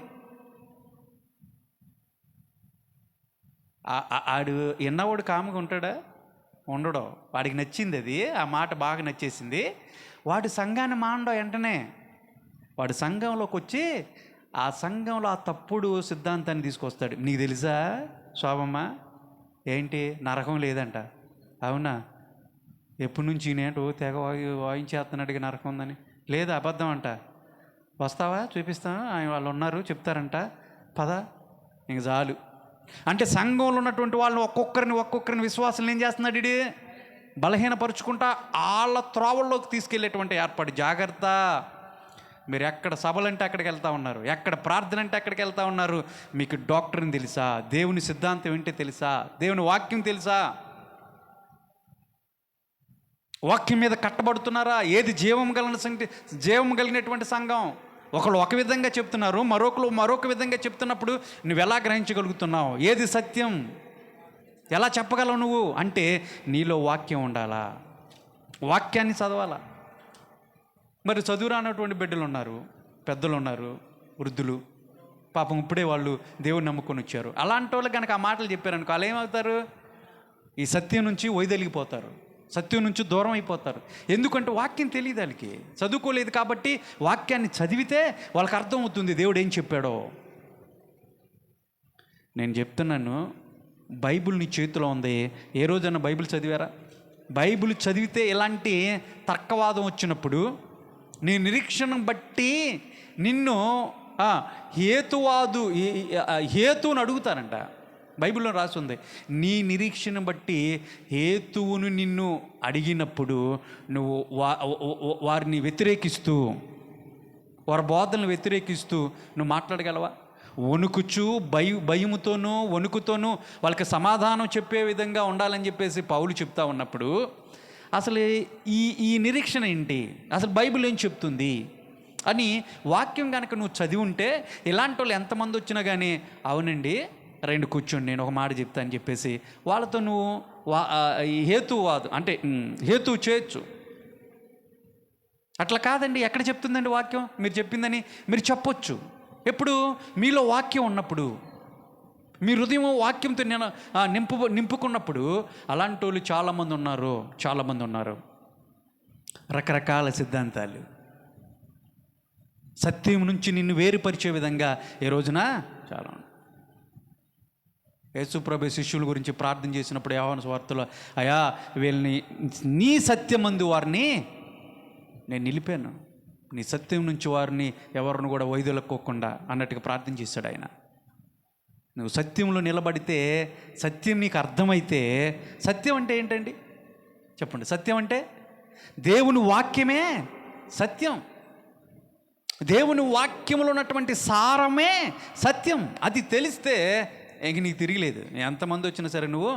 ఆడు ఎన్నవాడు కాముగా ఉంటాడా? ఉండడో. వాడికి నచ్చింది అది, ఆ మాట బాగా నచ్చేసింది. వాడు సంఘాన్ని మాండో వెంటనే వాడు సంఘంలోకి వచ్చి ఆ సంఘంలో ఆ తప్పుడు సిద్ధాంతాన్ని తీసుకొస్తాడు. నీకు తెలుసా శోభమ్మ, ఏంటి నరకం లేదంట? అవునా? ఎప్పటి నుంచి నేటు తెగ వాయించేస్తున్నాడుగా నరకం ఉందని. లేదా, అబద్ధం అంట. వస్తావా? చూపిస్తాను, వాళ్ళు ఉన్నారు చెప్తారంట, పద. ఇంక చాలు అంటే సంఘంలో ఉన్నటువంటి వాళ్ళని ఒక్కొక్కరిని విశ్వాసం ఏం చేస్తున్నాడు? ఇది బలహీనపరుచుకుంటా వాళ్ళ త్రోవల్లోకి తీసుకెళ్ళేటువంటి ఏర్పాటు. జాగ్రత్త. మీరు ఎక్కడ సభలంటే అక్కడికి వెళ్తూ ఉన్నారు, ఎక్కడ ప్రార్థన అంటే అక్కడికి వెళ్తూ ఉన్నారు. మీకు డాక్టర్ని తెలుసా? దేవుని సిద్ధాంతం ఏంటో తెలుసా? దేవుని వాక్యం తెలుసా? వాక్యం మీద కట్టబడుతున్నారా? ఏది జీవం కలిగినటువంటి సంఘం? ఒకళ్ళు ఒక విధంగా చెప్తున్నారు, మరొక విధంగా చెప్తున్నప్పుడు నువ్వు ఎలా గ్రహించగలుగుతున్నావు? ఏది సత్యం? ఎలా చెప్పగలవు నువ్వు? అంటే నీలో వాక్యం ఉండాలా, వాక్యాన్ని చదవాలా. మరి చదువురానటువంటి బిడ్డలు ఉన్నారు, పెద్దలు ఉన్నారు, వృద్ధులు, పాపం ఇప్పుడే వాళ్ళు దేవుని నమ్ముకొని వచ్చారు. అలాంటి వాళ్ళు కనుక ఆ మాటలు చెప్పారనుకో, వాళ్ళు ఏమవుతారు? ఈ సత్యం నుంచి వైదొలిగిపోతారు, సత్యం నుంచి దూరం అయిపోతారు. ఎందుకంటే వాక్యం తెలియదు వాళ్ళకి, చదువుకోలేదు కాబట్టి. వాక్యాన్ని చదివితే వాళ్ళకి అర్థమవుతుంది దేవుడు ఏం చెప్పాడో. నేను చెప్తున్నాను, బైబిల్ నీ చేతిలో ఉంది. ఏ రోజన్నా బైబిల్ చదివారా? బైబిల్ చదివితే ఇలాంటి తర్కవాదం వచ్చినప్పుడు నీ నిరీక్షణ బట్టి నిన్ను హేతువుని అడుగుతారంట. బైబిల్లో రాసి ఉంది, నీ నిరీక్షణ బట్టి హేతువును నిన్ను అడిగినప్పుడు నువ్వు వారిని వ్యతిరేకిస్తూ, వారి బోధనలు వ్యతిరేకిస్తూ నువ్వు మాట్లాడగలవా? వణుకుచు భయముతోనూ వణుకుతోనూ వాళ్ళకి సమాధానం చెప్పే విధంగా ఉండాలని చెప్పేసి పౌలు చెప్తా ఉన్నప్పుడు, అసలు ఈ నిరీక్షణ ఏంటి, అసలు బైబిల్ ఏం చెప్తుంది అని వాక్యం కనుక నువ్వు చదివి ఉంటే, ఇలాంటి వాళ్ళు ఎంతమంది వచ్చినా కానీ అవునండి రెండు కూర్చోండి నేను ఒక మాట చెప్తా అని చెప్పేసి వాళ్ళతో నువ్వు హేతువు చేయొచ్చు. అట్లా కాదండి, ఎక్కడ చెప్తుందండి వాక్యం? మీరు చెప్పిందని మీరు చెప్పొచ్చు. ఎప్పుడు? మీలో వాక్యం ఉన్నప్పుడు, మీ హృదయం వాక్యంతో నింపుకున్నప్పుడు. అలాంటి వాళ్ళు చాలామంది ఉన్నారు. రకరకాల సిద్ధాంతాలు, సత్యం నుంచి నిన్ను వేరుపరిచే విధంగా ఈ రోజున చాలా. యేసుప్రభు శిష్యుల గురించి ప్రార్థన చేసినప్పుడు యోహాను సువార్తలో, అయ్యా వీళ్ళని నీ సత్యమందు వారిని నేను నిలిపాను, నీ సత్యం నుంచి వారిని ఎవరిని కూడా వైదొలక్కోకుండా అన్నట్టుగా ప్రార్థన చేశాడు ఆయన. నువ్వు సత్యంలో నిలబడితే, సత్యం నీకు అర్థమైతే, సత్యం అంటే ఏంటండి చెప్పండి? సత్యం అంటే దేవుని వాక్యమే సత్యం. దేవుని వాక్యంలో ఉన్నటువంటి సారమే సత్యం. అది తెలిస్తే ఇంక నీకు తిరిగిలేదు. ఎంతమంది వచ్చినా సరే నువ్వు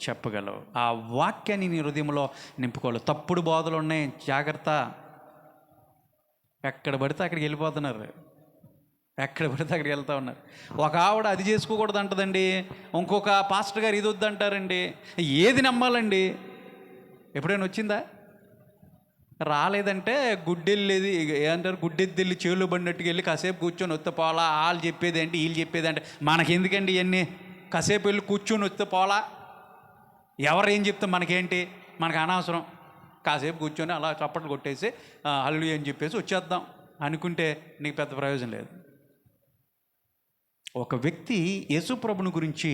చెప్పగలవు. ఆ వాక్యాన్ని నీ హృదయంలో నింపుకోవాలి. తప్పుడు బోధలు ఉన్నాయి, జాగ్రత్త. ఎక్కడ పడితే అక్కడికి వెళ్ళిపోతున్నారు, ఎక్కడ పడితే అక్కడికి వెళ్తూ ఉన్నారు. ఒక ఆవిడ అది చేసుకోకూడదు అంటదండి, ఇంకొక పాస్టర్ గారు ఇది వద్దు అంటారండి. ఏది నమ్మాలండి? ఎప్పుడైనా వచ్చిందా? రాలేదంటే గుడ్డెళ్ళేది ఏమంటారు, గుడ్డెద్దెళ్ళి చేలు పడినట్టుకు వెళ్ళి కాసేపు కూర్చొని వస్తే పోలా, వాళ్ళు చెప్పేది ఏంటి వీళ్ళు చెప్పేది అంటే మనకెందుకండి ఇవన్నీ? కాసేపు వెళ్ళి కూర్చొని వస్తే పోలా, ఎవరేం చెప్తే మనకేంటి, మనకు అనవసరం. కాసేపు కూర్చొని అలా చప్పట్లు కొట్టేసి హల్లెలూయా అని చెప్పేసి వచ్చేద్దాం అనుకుంటే నీకు పెద్ద ప్రయోజనం లేదు. ఒక వ్యక్తి యేసు ప్రభుని గురించి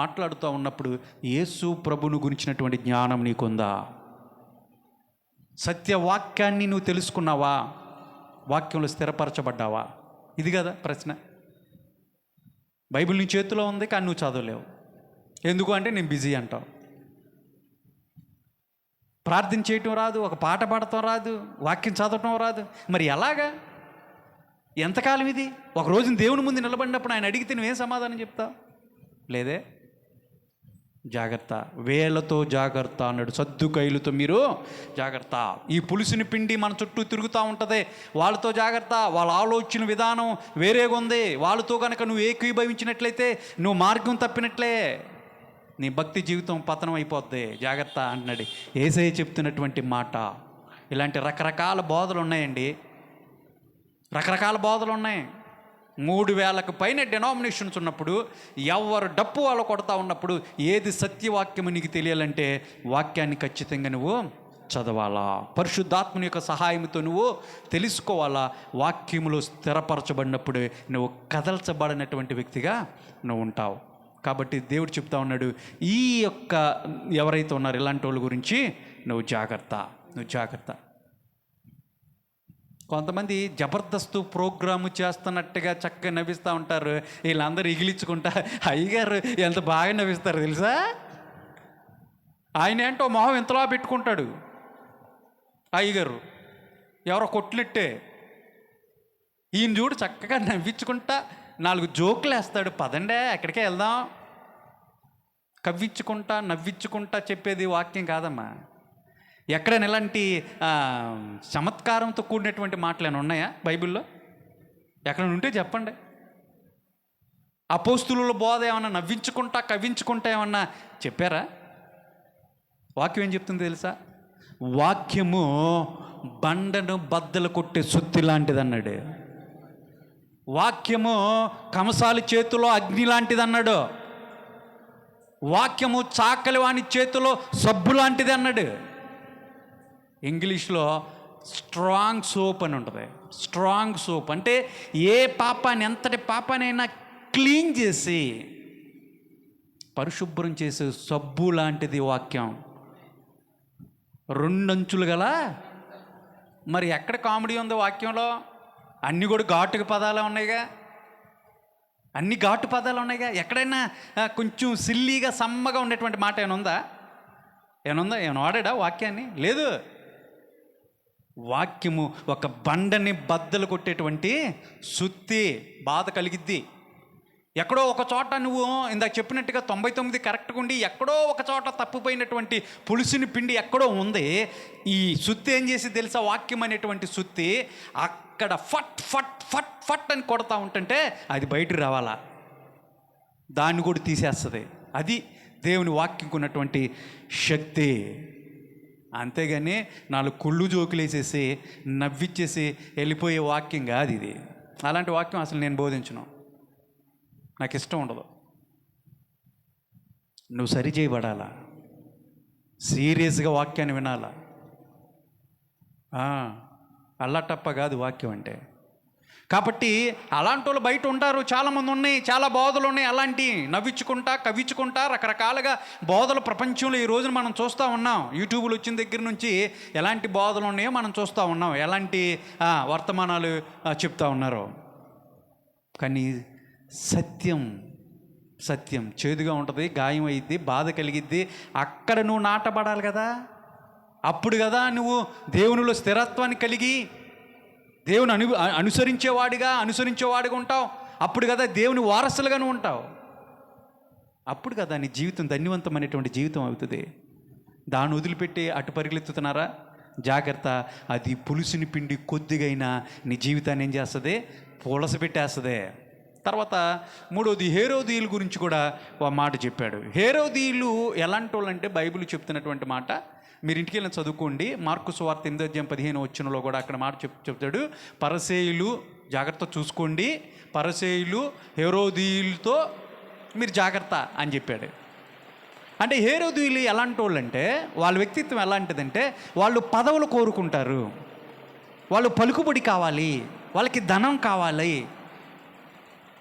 మాట్లాడుతూ ఉన్నప్పుడు యేసు ప్రభుని గురించినటువంటి జ్ఞానం నీకుందా? సత్యవాక్యాన్ని నువ్వు తెలుసుకున్నావా? వాక్యంలో స్థిరపరచబడ్డావా? ఇది కదా ప్రశ్న. బైబిల్ నీ చేతిలో ఉంది కానీ నువ్వు చదవలేవు. ఎందుకు అంటే నేను బిజీ అంటావు. ప్రార్థన చేయటం రాదు, ఒక పాట పాడటం రాదు, వాక్యం చదవటం రాదు. మరి ఎలాగా? ఎంతకాలం ఇది? ఒక రోజున దేవుని ముందు నిలబడినప్పుడు ఆయన అడిగితే నువ్వేం సమాధానం చెప్తావు? లేదే. జాగ్రత్త, వేళ్ళతో జాగ్రత్త అన్నాడు. సద్దుకైలుతో మీరు జాగ్రత్త. ఈ పులుసుని పిండి మన చుట్టూ తిరుగుతూ ఉంటుంది, వాళ్ళతో జాగ్రత్త. వాళ్ళ ఆలోచన విధానం వేరేగా ఉంది. వాళ్ళతో కనుక నువ్వు ఏకీభవించినట్లయితే నువ్వు మార్గం తప్పినట్లే, నీ భక్తి జీవితం పతనం అయిపోద్ది. జాగ్రత్త అంటున్నాడు యేసయ్య చెప్తున్నటువంటి మాట. ఇలాంటి రకరకాల బోధలు ఉన్నాయండి, రకరకాల బోధలు ఉన్నాయి. 3000కు పైన డెనామినేషన్స్ ఉన్నప్పుడు, ఎవరు డప్పు వాళ్ళు కొడతా ఉన్నప్పుడు ఏది సత్యవాక్యము నీకు తెలియాలంటే వాక్యాన్ని ఖచ్చితంగా నువ్వు చదవాలా, పరిశుద్ధాత్మని యొక్క సహాయంతో నువ్వు తెలుసుకోవాలా. వాక్యములో స్థిరపరచబడినప్పుడు నువ్వు కదల్చబడినటువంటి వ్యక్తిగా నువ్వు ఉంటావు. కాబట్టి దేవుడు చెప్తా ఉన్నాడు, ఈ యొక్క ఎవరైతే ఉన్నారో ఇలాంటి వాళ్ళ గురించి నువ్వు జాగ్రత్త, నువ్వు జాగ్రత్త. కొంతమంది జబర్దస్త్ ప్రోగ్రాము చేస్తున్నట్టుగా చక్కగా నవ్విస్తూ ఉంటారు. వీళ్ళందరూ ఇగిలించుకుంటా అయ్యగారు ఎంత బాగా నవ్విస్తారు తెలుసా. ఆయన ఏంటో మొహం ఎంతలా పెట్టుకుంటాడు అయ్యగారు, ఎవరో కొట్లెట్టే. ఈయన చూడు చక్కగా నవ్వించుకుంటా 4 జోకులు వేస్తాడు. పదండే ఎక్కడికే వెళ్దాం. కవ్వించుకుంటా నవ్వించుకుంటా చెప్పేది వాక్యం కాదమ్మా. ఎక్కడైనా ఇలాంటి చమత్కారంతో కూడినటువంటి మాటలు ఏమైనా ఉన్నాయా బైబిల్లో? ఎక్కడైనా ఉంటే చెప్పండి. అపోస్తుల బోధ ఏమన్నా నవ్వించుకుంటా కవ్వించుకుంటా ఏమన్నా చెప్పారా? వాక్యం ఏం చెప్తుంది తెలుసా? వాక్యము బండను బద్దలు కొట్టే సుత్తి లాంటిది అన్నాడు. వాక్యము కంసాలి చేతిలో అగ్ని లాంటిది అన్నాడు. వాక్యము చాకలి వాని చేతిలో సబ్బు లాంటిది అన్నాడు. ఇంగ్లీష్లో స్ట్రాంగ్ సోప్ అని ఉంటుంది. స్ట్రాంగ్ సోప్ అంటే ఏ పాపాన్ని, ఎంతటి పాపానైనా క్లీన్ చేసి పరిశుభ్రం చేసే సబ్బు లాంటిది వాక్యం. 2 అంచులు గల. మరి ఎక్కడ కామెడీ ఉందో వాక్యంలో? అన్నీ కూడా ఘాటుక పదాలే ఉన్నాయిగా, అన్ని ఘాటు పదాలు ఉన్నాయిగా. ఎక్కడైనా కొంచెం సిల్లీగా సమ్మగా ఉండేటువంటి మాట ఏమైనా ఉందా? ఏమైనా వాడాడా వాక్యాన్ని? లేదు. వాక్యము ఒక బండని బద్దలు కొట్టేటువంటి సుత్తి. బాధ కలిగిద్ది. ఎక్కడో ఒక చోట నువ్వు ఇందాక చెప్పినట్టుగా 99 కరెక్ట్గా ఉండి ఎక్కడో ఒక చోట తప్పుపోయినటువంటి పులుసుని పిండి ఎక్కడో ఉంది. ఈ సుత్తి ఏం చేసి తెలుసా? వాక్యం అనేటువంటి సుత్తి అక్కడ ఫట్ ఫట్ ఫట్ ఫట్ అని కొడతా ఉంటుంటే అది బయటకు రావాలా, దాన్ని కూడా తీసేస్తుంది. అది దేవుని వాక్యంకు ఉన్నటువంటి శక్తి. అంతేగాని 4 కుళ్ళు జోకులు వేసేసి నవ్విచ్చేసి వెళ్ళిపోయే వాక్యం కాదు ఇది. అలాంటి వాక్యం అసలు నేను బోధించను, నాకు ఇష్టం ఉండదు. నువ్వు సరి చేయబడాలా, సీరియస్గా వాక్యాన్ని వినాలా. అల్లాటప్ప కాదు వాక్యం అంటే. కాబట్టి అలాంటి వాళ్ళు బయట ఉంటారు, చాలామంది ఉన్నాయి, చాలా బోధలు ఉన్నాయి. అలాంటి నవ్వించుకుంటా కవ్వించుకుంటా రకరకాలుగా బోధలు ప్రపంచంలో ఈ రోజున మనం చూస్తూ ఉన్నాం. యూట్యూబ్లో వచ్చిన దగ్గర నుంచి ఎలాంటి బోధలు ఉన్నాయో మనం చూస్తూ ఉన్నాం, ఎలాంటి వర్తమానాలు చెప్తా ఉన్నారు. కానీ సత్యం సత్యం చేదుగా ఉంటుంది, గాయం అయ్యిద్ది, బాధ కలిగిద్ది. అక్కడ నువ్వు నాటబడాలి కదా. అప్పుడు కదా నువ్వు దేవునిలో స్థిరత్వాన్ని కలిగి దేవుని అనుసరించేవాడిగా ఉంటావు. అప్పుడు కదా దేవుని వారసులుగా నువ్వు ఉంటావు. అప్పుడు కదా నీ జీవితం ధన్యవంతమైనటువంటి జీవితం అవుతుంది. దాన్ని వదిలిపెట్టి అటు పరిగెత్తుతున్నారా? జాగ్రత్త, అది పులుసుని పిండి కొద్దిగైనా నీ జీవితాన్ని ఏం చేస్తుంది? పులస పెట్టేస్తుంది. తర్వాత మూడోది హేరోదీయుల గురించి కూడా ఒక మాట చెప్పాడు. హేరోదీయులు ఎలాంటి వాళ్ళు అంటే బైబిల్ చెప్తున్నటువంటి మాట మీరు ఇంటికి వెళ్ళి చదువుకోండి. మార్కు సువార్త 8:15 కూడా అక్కడ మాట చెప్తాడు, పరిసయ్యులు జాగ్రత్త చూసుకోండి, పరిసయ్యులు హేరోదీయులతో మీరు జాగ్రత్త అని చెప్పాడు. అంటే హేరోదీయులు ఎలాంటి వాళ్ళు అంటే వాళ్ళ వ్యక్తిత్వం ఎలాంటిదంటే వాళ్ళు పదవులు కోరుకుంటారు, వాళ్ళు పలుకుబడి కావాలి, వాళ్ళకి ధనం కావాలి,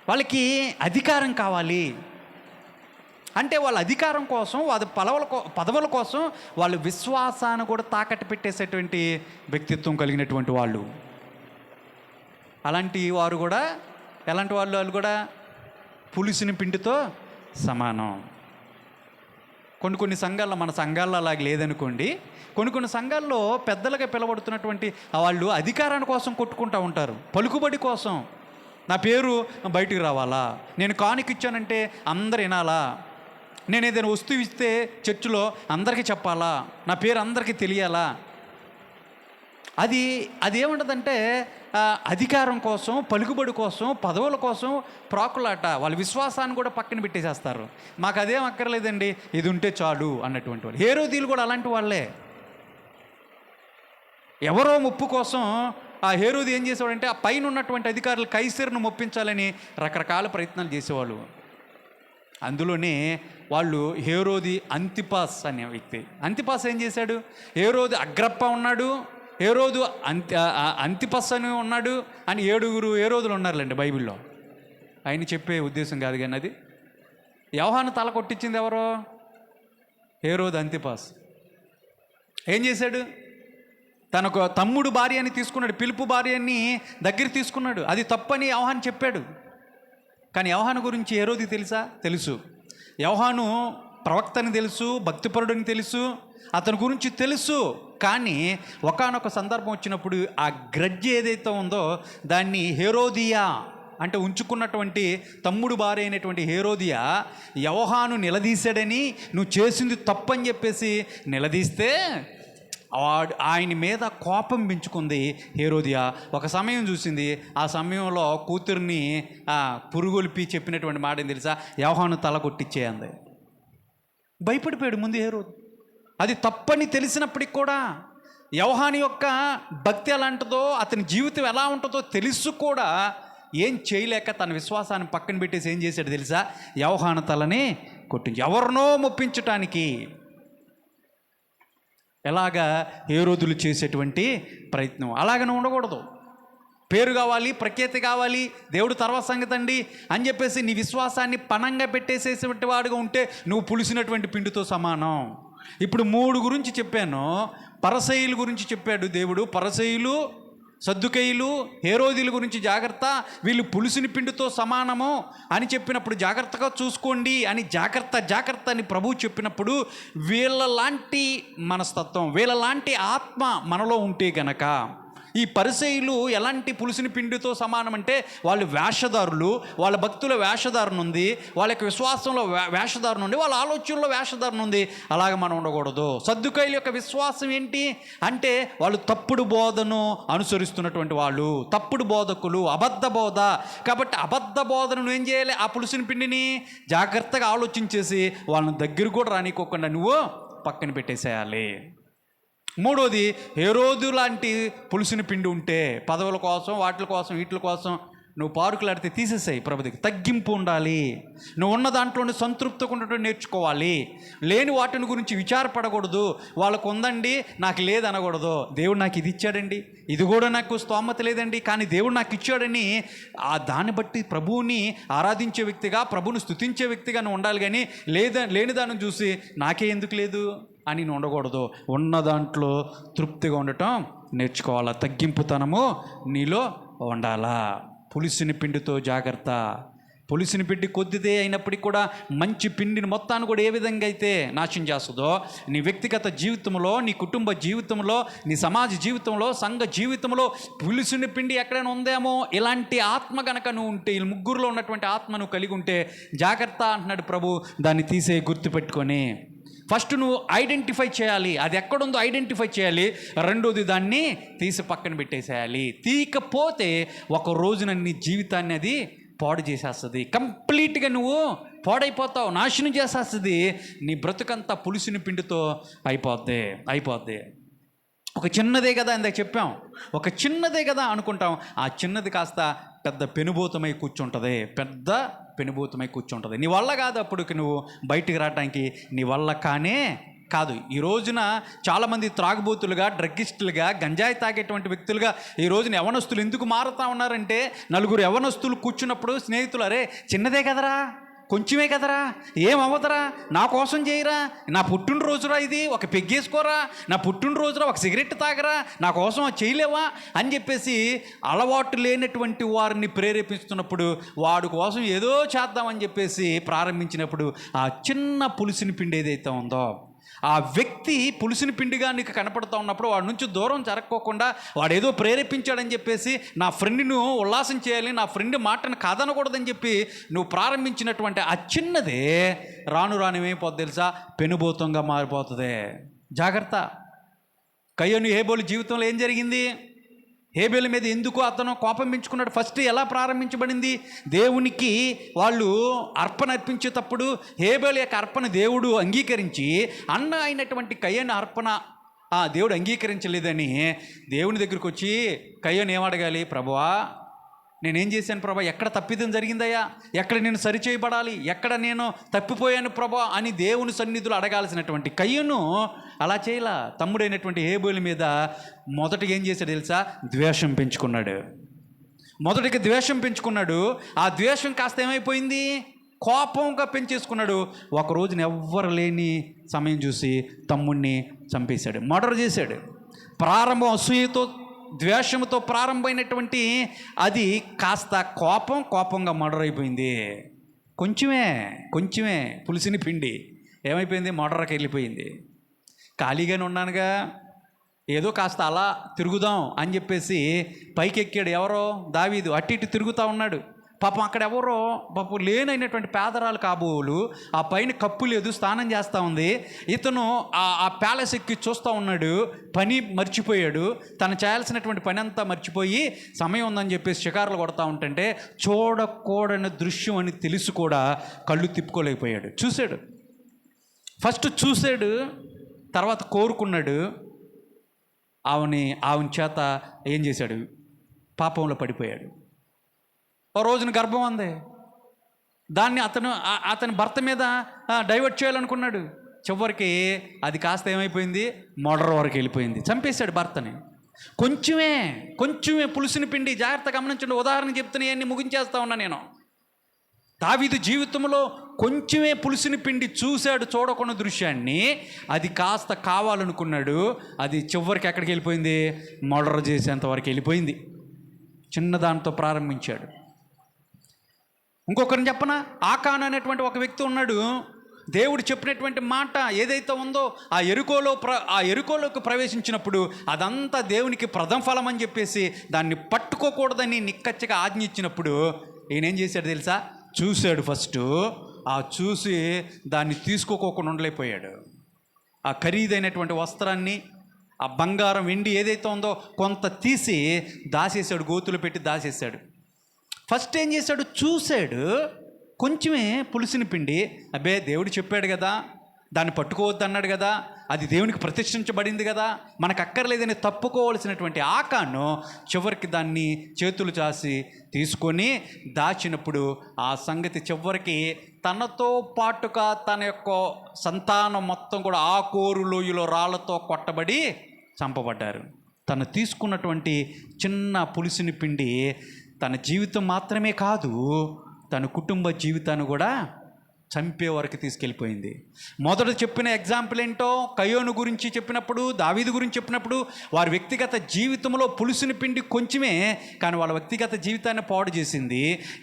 వాళ్ళకి అధికారం కావాలి. అంటే వాళ్ళ అధికారం కోసం, వాళ్ళ పదవుల కోసం వాళ్ళు విశ్వాసాన్ని కూడా తాకట్టు పెట్టేసేటువంటి వ్యక్తిత్వం కలిగినటువంటి వాళ్ళు. అలాంటి వారు కూడా ఎలాంటి వాళ్ళు కూడా పులిసిన పిండితో సమానం. కొన్ని సంఘాల్లో, మన సంఘాల్లో అలాగే లేదనుకోండి, కొన్ని సంఘాల్లో పెద్దలుగా పిలవడుతున్నటువంటి వాళ్ళు అధికారాన్ని కోసం కొట్టుకుంటూ ఉంటారు, పలుకుబడి కోసం. నా పేరు బయటికి రావాలా, నేను కానుక ఇచ్చానంటే అందరు వినాలా, నేను ఏదైనా వస్తువు ఇస్తే చర్చిలో అందరికీ చెప్పాలా, నా పేరు అందరికీ తెలియాలా. అది ఏముంటుందంటే అధికారం కోసం, పలుకుబడి కోసం, పదవుల కోసం ప్రాకులాట. వాళ్ళ విశ్వాసాన్ని కూడా పక్కన పెట్టేసేస్తారు. మాకు అదేం అక్కర్లేదండి, ఇది ఉంటే చాలు అన్నటువంటి వాళ్ళు. హేరోదీయులు కూడా అలాంటి వాళ్ళే. ఎవరో ముప్పు కోసం ఆ హేరోది ఏం చేసేవాడంటే ఆ పైన ఉన్నటువంటి అధికారులు కైసరును మొప్పించాలని రకరకాల ప్రయత్నాలు చేసేవాళ్ళు. అందులోనే వాళ్ళు హేరోది అంతిపాస్ అనే వ్యక్తి. అంతిపాస్ ఏం చేశాడు? హేరోది అగ్రప్ప ఉన్నాడు, హేరోదు అంతిపస్ అని ఉన్నాడు అని 7 హేరోదులు ఉన్నారులేండి బైబిల్లో. ఆయన చెప్పే ఉద్దేశం కాదు కానీ అది యోహాను తల కొట్టించింది ఎవరో? హేరోదు అంతిపాస్. ఏం చేశాడు? తనకు తమ్ముడు భార్యని తీసుకున్నాడు, పిలుపు భార్యని దగ్గర తీసుకున్నాడు. అది తప్పని యోహాను చెప్పాడు. కానీ యోహాను గురించి హేరోది తెలుసు. యోహాను ప్రవక్తని తెలుసు, భక్తిపరుడని తెలుసు, అతని గురించి తెలుసు. కానీ ఒకానొక సందర్భం వచ్చినప్పుడు ఆ గ్రడ్జ్ ఏదైతే ఉందో దాన్ని హేరోదియా అంటే ఉంచుకున్నటువంటి తమ్ముడు భార్య అయినటువంటి హేరోదియా యోహాను నిలదీశాడని, నువ్వు చేసింది తప్పని చెప్పేసి నిలదీస్తే ఆయన మీద కోపం పెంచుకుంది హేరోదియా. ఒక సమయం చూసింది, ఆ సమయంలో కూతుర్ని పురుగొల్పి చెప్పినటువంటి మాట ఏం తెలుసా? యోహాను తల కొట్టిచ్చేయంది. భయపడిపోయాడు ముందు హేరోదు. అది తప్పని తెలిసినప్పటికి కూడా యోహాను యొక్క భక్తి ఎలా ఉంటుందో, అతని జీవితం ఎలా ఉంటుందో తెలుసు కూడా ఏం చేయలేక తన విశ్వాసాన్ని పక్కన పెట్టేసి ఏం చేశాడు తెలుసా? యోహాను తలని కొట్టించి ఎవరినో మొప్పించటానికి. ఎలాగా హేరోదులు చేసేటువంటి ప్రయత్నం. అలాగనే ఉండకూడదు. పేరు కావాలి, ప్రఖ్యాతి కావాలి, దేవుడు తర్వాత సంగతి అండి అని చెప్పేసి నీ విశ్వాసాన్ని పణంగా పెట్టేసేటువంటి వాడుగా ఉంటే నువ్వు పులిసినటువంటి పిండితో సమానం. ఇప్పుడు 3 గురించి చెప్పాను. పరిసయ్యుల గురించి చెప్పాడు దేవుడు. పరిసయ్యులు, సద్దుకయ్యులు, హేరోదీయుల గురించి జాగ్రత్త, వీళ్ళు పులిసిన పిండితో సమానము అని చెప్పినప్పుడు జాగ్రత్తగా చూసుకోండి అని జాగ్రత్త అని ప్రభువు చెప్పినప్పుడు వీళ్ళలాంటి మనస్తత్వం, వీళ్ళలాంటి ఆత్మ మనలో ఉంటే గనక, ఈ పరిసయ్యులు ఎలాంటి పులిసిన పిండితో సమానం అంటే వాళ్ళు వేషధారులు, వాళ్ళ భక్తుల వేషధారణ ఉంది, వాళ్ళ యొక్క విశ్వాసంలో వేషధారణ ఉంది, వాళ్ళ ఆలోచనలో వేషధారణ ఉంది. అలాగ మనం ఉండకూడదు. సద్దుకయ్యుల యొక్క విశ్వాసం ఏంటి అంటే వాళ్ళు తప్పుడు బోధను అనుసరిస్తున్నటువంటి వాళ్ళు, తప్పుడు బోధకులు, అబద్ధ బోధ. కాబట్టి అబద్ధ బోధను ఏం చేయాలి? ఆ పులిసిన పిండిని జాగ్రత్తగా ఆలోచించేసి వాళ్ళని దగ్గర కూడా రానికోకుండా నువ్వు పక్కన పెట్టేసేయాలి. మూడోది, హేరోదు లాంటి పులిసిన పిండి ఉంటే పదవుల కోసం, వాటి కోసం, వీటి కోసం నువ్వు పారుకులాడితే తీసేసాయి. ప్రభుదికి తగ్గింపు ఉండాలి. నువ్వు ఉన్న దాంట్లోనే సంతృప్తిగా ఉండటం నేర్చుకోవాలి. లేని వాటిని గురించి విచారపడకూడదు. వాళ్ళకు ఉందండి నాకు లేదనకూడదు. దేవుడు నాకు ఇది ఇచ్చాడండి, ఇది కూడా నాకు స్తోమత లేదండి, కానీ దేవుడు నాకు ఇచ్చాడని దాన్ని బట్టి ప్రభువుని ఆరాధించే వ్యక్తిగా, ప్రభువుని స్తుతించే వ్యక్తిగా నువ్వు ఉండాలి. కానీ లేని దాన్ని చూసి నాకే ఎందుకు లేదు అని నువ్వు ఉండకూడదు. ఉన్న దాంట్లో తృప్తిగా ఉండటం నేర్చుకోవాలా. తగ్గింపుతనము నీలో ఉండాలా. పులిసిన పిండితో జాగ్రత్త. పులిసిన పిండి కొద్దిదే అయినప్పటికీ కూడా మంచి పిండిని మొత్తాన్ని కూడా ఏ విధంగా అయితే నాశనం చేస్తుందో నీ వ్యక్తిగత జీవితంలో, నీ కుటుంబ జీవితంలో, నీ సమాజ జీవితంలో, సంఘ జీవితంలో పులిసిన పిండి ఎక్కడైనా ఉందేమో, ఇలాంటి ఆత్మ కనుక నువ్వు ఉంటే, ఈ 3 ఉన్నటువంటి ఆత్మ నువ్వు కలిగి ఉంటే జాగ్రత్త అంటున్నాడు ప్రభు. దాన్ని తీసే గుర్తుపెట్టుకొని ఫస్ట్ నువ్వు ఐడెంటిఫై చేయాలి, అది ఎక్కడుందో ఐడెంటిఫై చేయాలి. రెండోది దాన్ని తీసి పక్కన పెట్టేసేయాలి. తీయకపోతే ఒక రోజున నీ జీవితాన్ని అది పాడు చేసేస్తుంది. కంప్లీట్గా నువ్వు పాడైపోతావు, నాశనం చేసేస్తుంది. నీ బ్రతుకంతా పులిసిన పిండితో అయిపోద్ది. ఒక చిన్నదే కదా ఇందాక చెప్పాం, ఒక చిన్నదే కదా అనుకుంటాం. ఆ చిన్నది కాస్త పెద్ద పెనుభూతమై కూర్చుంటుంది. నీ వల్ల కాదు అప్పటికి నువ్వు బయటికి రావడానికి, నీ వల్ల కాదు. ఈ రోజున చాలామంది త్రాగుబోతులుగా, డ్రగ్గిస్టులుగా, గంజాయి తాగేటువంటి వ్యక్తులుగా ఈ రోజున యవనస్తులు ఎందుకు మారుతూ ఉన్నారంటే, నలుగురు యవనస్తులు కూర్చున్నప్పుడు స్నేహితులు, అరే చిన్నదే కదరా, కొంచెమే కదరా, ఏమవ్వదురా, నా కోసం చేయరా, నా పుట్టినరోజురా, ఇది ఒక పెగ్గేసుకోరా, నా పుట్టినరోజురా, ఒక సిగరెట్ తాగరా, నా కోసం చేయలేవా అని చెప్పేసి అలవాటు లేనటువంటి వారిని ప్రేరేపిస్తున్నప్పుడు, వాడి కోసం ఏదో చేద్దామని చెప్పేసి ప్రారంభించినప్పుడు ఆ చిన్న పులిసిన పిండి ఏదైతే ఉందో, ఆ వ్యక్తి పులిసిన పిండిగా నీకు కనపడుతూ ఉన్నప్పుడు వాడి నుంచి దూరం జరగకోకుండా వాడు ఏదో ప్రేరేపించాడని చెప్పేసి నా ఫ్రెండ్ను ఉల్లాసం చేయాలి, నా ఫ్రెండ్ మాటను కాదనకూడదని చెప్పి నువ్వు ప్రారంభించినటువంటి ఆ చిన్నదే రాను ఏమైపోద్ది తెలుసా, పెనుభూతంగా మారిపోతుంది. జాగ్రత్త. కయ్యోను హేబేలు జీవితంలో ఏం జరిగింది? హేబేలు మీద ఎందుకు అతను కోపం పెంచుకున్నాడు? ఫస్ట్ ఎలా ప్రారంభించబడింది? దేవునికి వాళ్ళు అర్పణ అర్పించేటప్పుడు హేబేలు యొక్క అర్పణ దేవుడు అంగీకరించి, అన్న అయినటువంటి కయ్యను అర్పణ దేవుడు అంగీకరించలేదని దేవుని దగ్గరికి వచ్చి కయ్యను ఏమడగాలి? ప్రభువా, నేనేం చేశాను ప్రభా? ఎక్కడ తప్పిదం జరిగిందయ్యా? ఎక్కడ నేను సరిచేయబడాలి? ఎక్కడ నేను తప్పిపోయాను ప్రభా అని దేవుని సన్నిధులు అడగాల్సినటువంటి కయ్యను అలా చేయలా. తమ్ముడైనటువంటి హేబేలు మీద మొదటిగా ఏం చేశాడు తెలుసా? ద్వేషం పెంచుకున్నాడు. ఆ ద్వేషం కాస్త ఏమైపోయింది? కోపంగా పెంచేసుకున్నాడు. ఒక రోజున ఎవ్వరు లేని సమయం చూసి తమ్ముడిని చంపేశాడు, మర్డర్ చేశాడు. ప్రారంభం అసూయతో, ద్వేషంతో ప్రారంభమైనటువంటి అది కాస్త కోపంగా మర్డర్ అయిపోయింది. కొంచెమే పులిసిన పిండి ఏమైపోయింది? మర్డర్కి వెళ్ళిపోయింది. ఖాళీగానే ఉన్నానుగా, ఏదో కాస్త అలా తిరుగుదాం అని చెప్పేసి పైకి ఎక్కాడు. ఎవరో దావీదు అటు ఇటు తిరుగుతూ ఉన్నాడు. పాపం అక్కడ ఎవరో లేనైనటువంటి పేదరాలు కాబోలు, ఆ పైన కప్పు లేదు, స్నానం చేస్తూ ఉంది. ఇతను ఆ ప్యాలెస్ ఎక్కి చూస్తూ ఉన్నాడు. పని మర్చిపోయాడు, తను చేయాల్సినటువంటి పని అంతా మర్చిపోయి సమయం ఉందని చెప్పేసి షికారులు కొడతా ఉంటుంటే చూడకూడని దృశ్యం అని తెలిసి కూడా కళ్ళు తిప్పుకోలేకపోయాడు. ఫస్ట్ చూశాడు, తర్వాత కోరుకున్నాడు. ఆవిని చేత ఏం చేశాడు? పాపంలో పడిపోయాడు. ఓ రోజున గర్భం ఉంది. దాన్ని అతని భర్త మీద డైవర్ట్ చేయాలనుకున్నాడు. చివరికి అది కాస్త ఏమైపోయింది? మర్డర్ వరకు వెళ్ళిపోయింది. చంపేశాడు భర్తని. కొంచెమే పులిసిన పిండి. జాగ్రత్త గమనించండి. ఉదాహరణ చెప్తున్నాయన్నీ ముగించేస్తా ఉన్నా నేను. దావీదు జీవితంలో కొంచెమే పులిసిన పిండి చూశాడు, చూడకున్న దృశ్యాన్ని. అది కాస్త కావాలనుకున్నాడు. అది చివరికి ఎక్కడికి వెళ్ళిపోయింది? మర్డర్ చేసేంతవరకు వెళ్ళిపోయింది. చిన్నదానితో ప్రారంభించాడు. ఇంకొకరిని చెప్పనా? ఆకాన్ అనేటువంటి ఒక వ్యక్తి ఉన్నాడు. దేవుడు చెప్పినటువంటి మాట ఏదైతే ఉందో ఆ ఎరుకోలోకి ప్రవేశించినప్పుడు అదంతా దేవునికి ప్రథమఫలం అని చెప్పేసి దాన్ని పట్టుకోకూడదని నిక్కచ్చిగా ఆజ్ఞ ఇచ్చినప్పుడు ఈయనేం చేశాడు తెలుసా? చూశాడు ఫస్ట్. చూసి దాన్ని తీసుకోకుండా ఉండలేకపోయాడు. ఆ ఖరీదైనటువంటి వస్త్రాన్ని, ఆ బంగారం, వెండి ఏదైతే ఉందో కొంత తీసి దాచేశాడు, గోతులు పెట్టి దాచేశాడు. ఫస్ట్ ఏం చేశాడు? చూశాడు, కొంచెమే పులిసిన పిండి. అబ్బే, దేవుడు చెప్పాడు కదా, దాన్ని పట్టుకోవద్దు అన్నాడు కదా, అది దేవునికి ప్రతిష్ఠించబడింది కదా, మనకు అక్కర్లేదని తప్పుకోవాల్సినటువంటి ఆకాను చివరికి దాన్ని చేతులు చాసి తీసుకొని దాచినప్పుడు ఆ సంగతి చివరికి తనతో పాటుగా తన యొక్క సంతానం మొత్తం కూడా ఆ కోరు లోయలో రాళ్లతో కొట్టబడి చంపబడ్డారు. తను తీసుకున్నటువంటి చిన్న పులిసిన పిండి తన జీవితం మాత్రమే కాదు, తన కుటుంబ జీవితాన్ని కూడా చంపే వరకు తీసుకెళ్ళిపోయింది. మొదట చెప్పిన ఎగ్జాంపుల్ ఏంటో, కయ్యోను గురించి చెప్పినప్పుడు, దావీదు గురించి చెప్పినప్పుడు వారి వ్యక్తిగత జీవితంలో పులిసిన పిండి కొంచెమే, కానీ వాళ్ళ వ్యక్తిగత జీవితాన్ని పాడు చేసింది.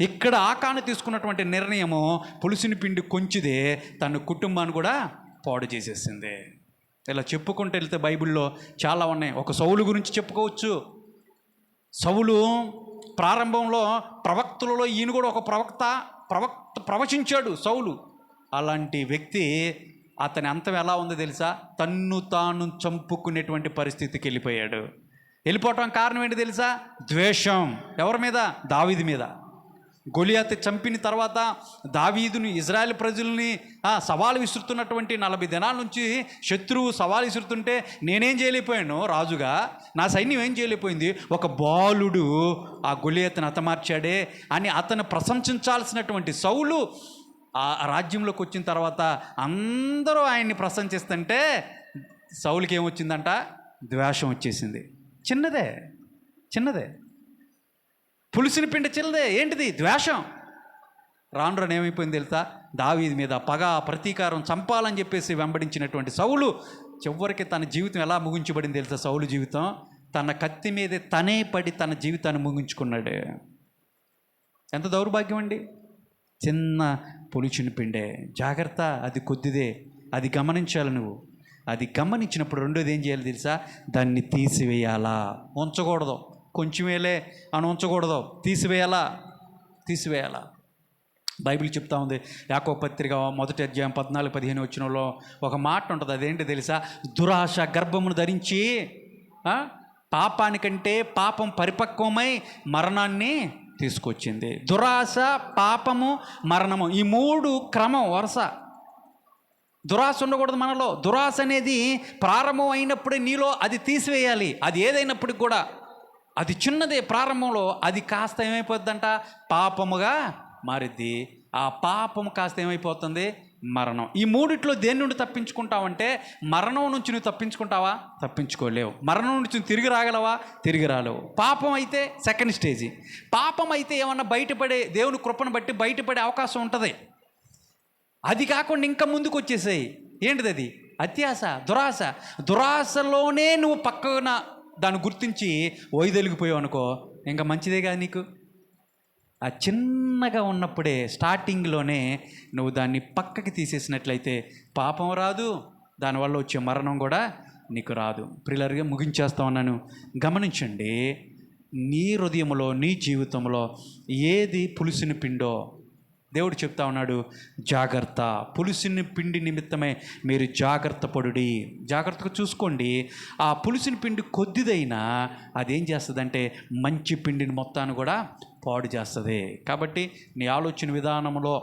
ఇక్కడ ఆకాను తీసుకున్నటువంటి నిర్ణయము పులిసిన పిండి కొంచెదే, తన కుటుంబాన్ని కూడా పాడు చేసేసింది. ఇలా చెప్పుకుంటూ వెళ్తే బైబిల్లో చాలా ఉన్నాయి. ఒక సౌలు గురించి చెప్పుకోవచ్చు. సౌలు ప్రారంభంలో ప్రవక్తలలో ఈయన కూడా ఒక ప్రవచించాడు సౌలు. అలాంటి వ్యక్తి అతని అంతం ఎలా ఉందో తెలుసా? తన్ను తాను చంపుకునేటువంటి పరిస్థితికి వెళ్ళిపోయాడు. వెళ్ళిపోవటం కారణం ఏంటి తెలుసా? ద్వేషం. ఎవరి మీద? దావీదు మీద. గొలియాతు చంపిన తర్వాత దావీదుని, ఇజ్రాయెల్ ప్రజల్ని సవాలు విసురుతున్నటువంటి 40 దినాల నుంచి శత్రువు సవాలు విసురుతుంటే నేనేం చేయలేకపోయాను రాజుగా, నా సైన్యం ఏం చేయలేకపోయింది, ఒక బాలుడు ఆ గొలియాతుని హతమార్చాడే అని అతను ప్రశంసించాల్సినటువంటి సౌలు ఆ రాజ్యంలోకి వచ్చిన తర్వాత అందరూ ఆయన్ని ప్రశంసిస్తుంటే సౌలుకి ఏమొచ్చిందంట? ద్వేషం వచ్చేసింది. చిన్నదే పులిసిన పిండి చిన్నదే. ఏంటిది? ద్వేషం. రాను రాను ఏమైపోయింది తెలుసా? దావీదు మీద పగ, ప్రతీకారం, చంపాలని చెప్పేసి వెంబడించినటువంటి సౌలు చివరికి తన జీవితం ఎలా ముగించబడింది తెలుసా? సౌలు జీవితం తన కత్తి మీదే తనే పడి తన జీవితాన్ని ముగించుకున్నాడు. ఎంత దౌర్భాగ్యం అండి! చిన్న పులిచిన పిండే. జాగ్రత్త, అది కొద్దిదే, అది గమనించాలి నువ్వు. అది గమనించినప్పుడు రెండోది ఏం చేయాలి తెలుసా? దాన్ని తీసివేయాలా, ఉంచకూడదు. కొంచెమేలే అని ఉంచకూడదు, తీసివేయాలా. బైబిల్ చెప్తా ఉంది, యాకోబు పత్రిక 1వ అధ్యాయం 14-15 వచనంలో ఒక మాట ఉంటుంది. అదేంటి తెలుసా? దురాశ గర్భమును ధరించి పాపానికంటే పాపం పరిపక్వమై మరణాన్ని తీసుకొచ్చింది. దురాశ, పాపము, మరణము, ఈ 3 క్రమం వరుస. దురాశ ఉండకూడదు మనలో. దురాశ అనేది ప్రారంభం అయినప్పుడే నీలో అది తీసివేయాలి. అది ఏదైనప్పటికి కూడా అది చిన్నదే ప్రారంభంలో, అది కాస్త ఏమైపోద్దంట? పాపముగా మారిద్ది. ఆ పాపము కాస్త ఏమైపోతుంది? మరణం. ఈ 3 దేని నుండి తప్పించుకుంటావంటే, మరణం నుంచి నువ్వు తప్పించుకుంటావా? తప్పించుకోలేవు. మరణం నుంచి నువ్వు తిరిగి రాగలవా? తిరిగి రాలేవు. పాపం అయితే సెకండ్ స్టేజీ. పాపం అయితే ఏమన్నా బయటపడే, దేవుని కృపను బట్టి బయటపడే అవకాశం ఉంటుంది. అది కాకుండా ఇంకా ముందుకు వచ్చేసాయి. ఏంటిది అది? అత్యాశ, దురాశ. దురాశలోనే నువ్వు పక్కన దాన్ని గుర్తించి వైదొలిగిపోయావు అనుకో, ఇంకా మంచిదే కాదు నీకు. ఆ చిన్నగా ఉన్నప్పుడే స్టార్టింగ్లోనే నువ్వు దాన్ని పక్కకి తీసేసినట్లయితే పాపం రాదు, దానివల్ల వచ్చే మరణం కూడా నీకు రాదు. ప్రియులారా, ముగించేస్తా ఉన్నాను. గమనించండి, నీ హృదయంలో, నీ జీవితంలో ఏది పులిసిన పిండో దేవుడు చెప్తా ఉన్నాడు, జాగ్రత్త. పులిసిన పిండి నిమిత్తమే మీరు జాగ్రత్త పడుడి. జాగ్రత్తగా చూసుకోండి. ఆ పులిసిన పిండి కొద్దిదైనా అదేం చేస్తుందంటే మంచి పిండిని మొత్తాన్ని కూడా పాడు చేస్తుంది. కాబట్టి నీ ఆలోచన విధానంలో,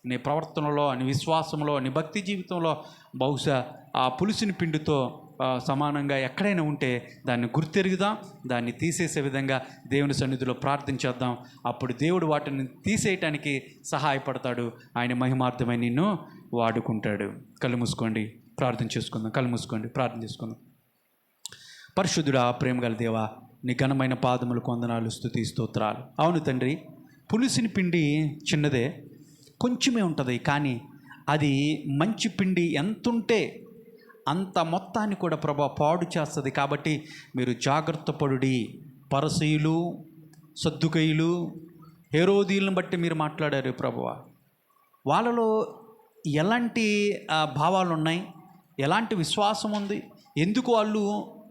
నీ ప్రవర్తనలో, నీ విశ్వాసంలో, నీ భక్తి జీవితంలో బహుశా ఆ పులిసిన పిండితో సమానంగా ఎక్కడైనా ఉంటే దాన్ని గుర్తెరుగుదాం. దాన్ని తీసేసే విధంగా దేవుని సన్నిధిలో ప్రార్థించేద్దాం. అప్పుడు దేవుడు వాటిని తీసేయటానికి సహాయపడతాడు. ఆయన మహిమార్థమై నిన్ను వాడుకుంటాడు. కళ్ళు మూసుకోండి, ప్రార్థన చేసుకుందాం. కళ్ళు మూసుకోండి, ప్రార్థన చేసుకుందాం. పరిశుద్ధుడా, ప్రేమగల దేవా, నీ ఘనమైన పాదములకు వందనాలు, స్తుతి, స్తోత్రాలు. అవును తండ్రి, పులిసిన పిండి చిన్నదే, కొంచెమే ఉంటుంది. కానీ అది మంచి పిండి ఎంతుంటే అంత మొత్తాన్ని కూడా ప్రభా పాడు చేస్తుంది. కాబట్టి మీరు జాగ్రత్త పడుడి. పరిసయ్యులు, సద్దుకయ్యులు, హేరోదీయులను బట్టి మీరు మాట్లాడారు ప్రభువా. వాళ్ళలో ఎలాంటి భావాలు ఉన్నాయి, ఎలాంటి విశ్వాసం ఉంది, ఎందుకు వాళ్ళు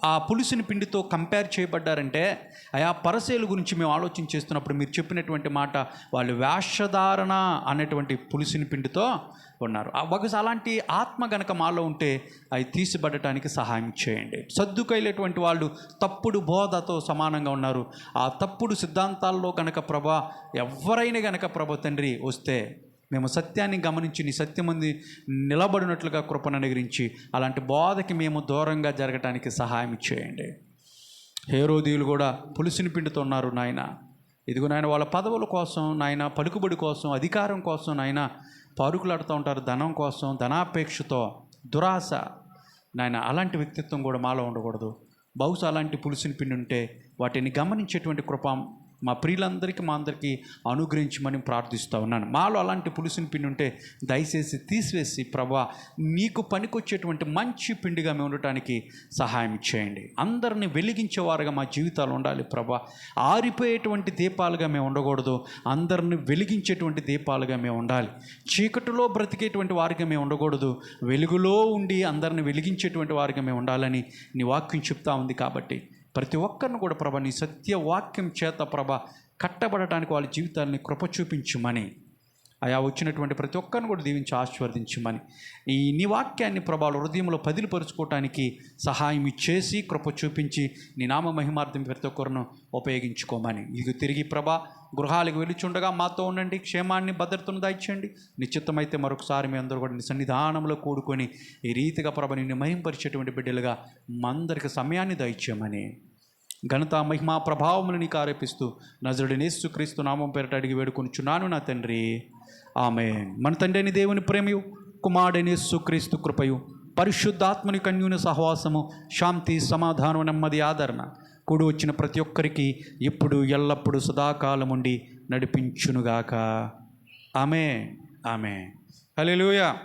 ఆ పులిసిన పిండితో కంపేర్ చేయబడ్డారంటే, ఆ పరిసయ్యుల గురించి మేము ఆలోచన చేస్తున్నప్పుడు మీరు చెప్పినటువంటి మాట, వాళ్ళు వేషధారణ అనేటువంటి పులిసిన పిండితో ఉన్నారు. బహుశా అలాంటి ఆత్మ గనక మాలో ఉంటే అవి తీసిబడటానికి సహాయం చేయండి. సద్దుకైనటువంటి వాళ్ళు తప్పుడు బోధతో సమానంగా ఉన్నారు. ఆ తప్పుడు సిద్ధాంతాల్లో గనక ప్రభా ఎవరైనా గనక ప్రభా తండ్రి వస్తే మేము సత్యాన్ని గమనించి నీ సత్యమంది నిలబడినట్లుగా కృపను అనుగ్రహించి అలాంటి బోధకి మేము దూరంగా జరగటానికి సహాయం చేయండి. హేరోదీయులు కూడా పులిసిన పిండితో ఉన్నారు నాయన. ఇదిగో నాయన, వాళ్ళ పదవుల కోసం నాయన, పలుకుబడి కోసం, అధికారం కోసం నాయన పారుకులాడుతూ ఉంటారు. ధనం కోసం, ధనాపేక్షతో, దురాశ నాయన. అలాంటి వ్యక్తిత్వం కూడా మాలో ఉండకూడదు. బహుశా అలాంటి పులిసిన పిండి ఉంటే వాటిని గమనించేటువంటి కృప మా ప్రియులందరికీ, మా అందరికీ అనుగ్రహించమని ప్రార్థిస్తూ ఉన్నాను. మాలో అలాంటి పులిసిన పిండి ఉంటే దయచేసి తీసివేసి ప్రభా నీకు పనికొచ్చేటువంటి మంచి పిండిగా మేము ఉండటానికి సహాయం చేయండి. అందరిని వెలిగించేవారుగా మా జీవితాలు ఉండాలి ప్రభా. ఆరిపోయేటువంటి దీపాలుగా మేము ఉండకూడదు, అందరిని వెలిగించేటువంటి దీపాలుగా మేము ఉండాలి. చీకటిలో బ్రతికేటువంటి వారిగా మేము ఉండకూడదు, వెలుగులో ఉండి అందరిని వెలిగించేటువంటి వారిగా మేము ఉండాలని నీ వాక్యం చెప్తా ఉంది. కాబట్టి ప్రతి ఒక్కరిని కూడా ప్రభా నీ సత్య వాక్యం చేత ప్రభా కట్టబడటానికి వాళ్ళ జీవితాలని కృప చూపించుమని, అయా వచ్చినటువంటి ప్రతి ఒక్కరిని కూడా దీవించి ఆశీర్వదించమని, ఈ నీ వాక్యాన్ని ప్రభావం హృదయంలో పదిలిపరుచుకోవటానికి సహాయం ఇచ్చేసి కృప చూపించి నీ నామ మహిమార్థం ప్రతి ఒక్కరిను ఉపయోగించుకోమని, ఇది తిరిగి ప్రభా గృహాలకు వెలుచుండగా మాతో ఉండండి, క్షేమాన్ని భద్రతను దాయిచ్చండి. నిశ్చితమైతే మరొకసారి మీ అందరూ కూడా నీ సన్నిధానంలో కూడుకొని ఈ రీతిగా ప్రభ నిన్ను మహింపరిచేటువంటి బిడ్డలుగా మా అందరికి సమయాన్ని దాయిచ్చామని, ఘనత మహిమా ప్రభావములు నీకు ఆరోపిస్తూ నజరుడైన యేసుక్రీస్తు నామం పేరట అడిగి వేడుకొనుచున్నాను నా తండ్రి, ఆమేన్. మన తండ్రి అయిన దేవుని ప్రేమయు, కుమారుడైన యేసుక్రీస్తు కృపయు, పరిశుద్ధాత్మని కన్యూన సహవాసము, శాంతి, సమాధానం, నెమ్మది, ఆదరణ కూడి వచ్చిన ప్రతి ఒక్కరికి ఇప్పుడు ఎల్లప్పుడూ సదాకాలం ఉండి నడిపించునుగాక. ఆమేన్. ఆమేన్. హల్లెలూయా.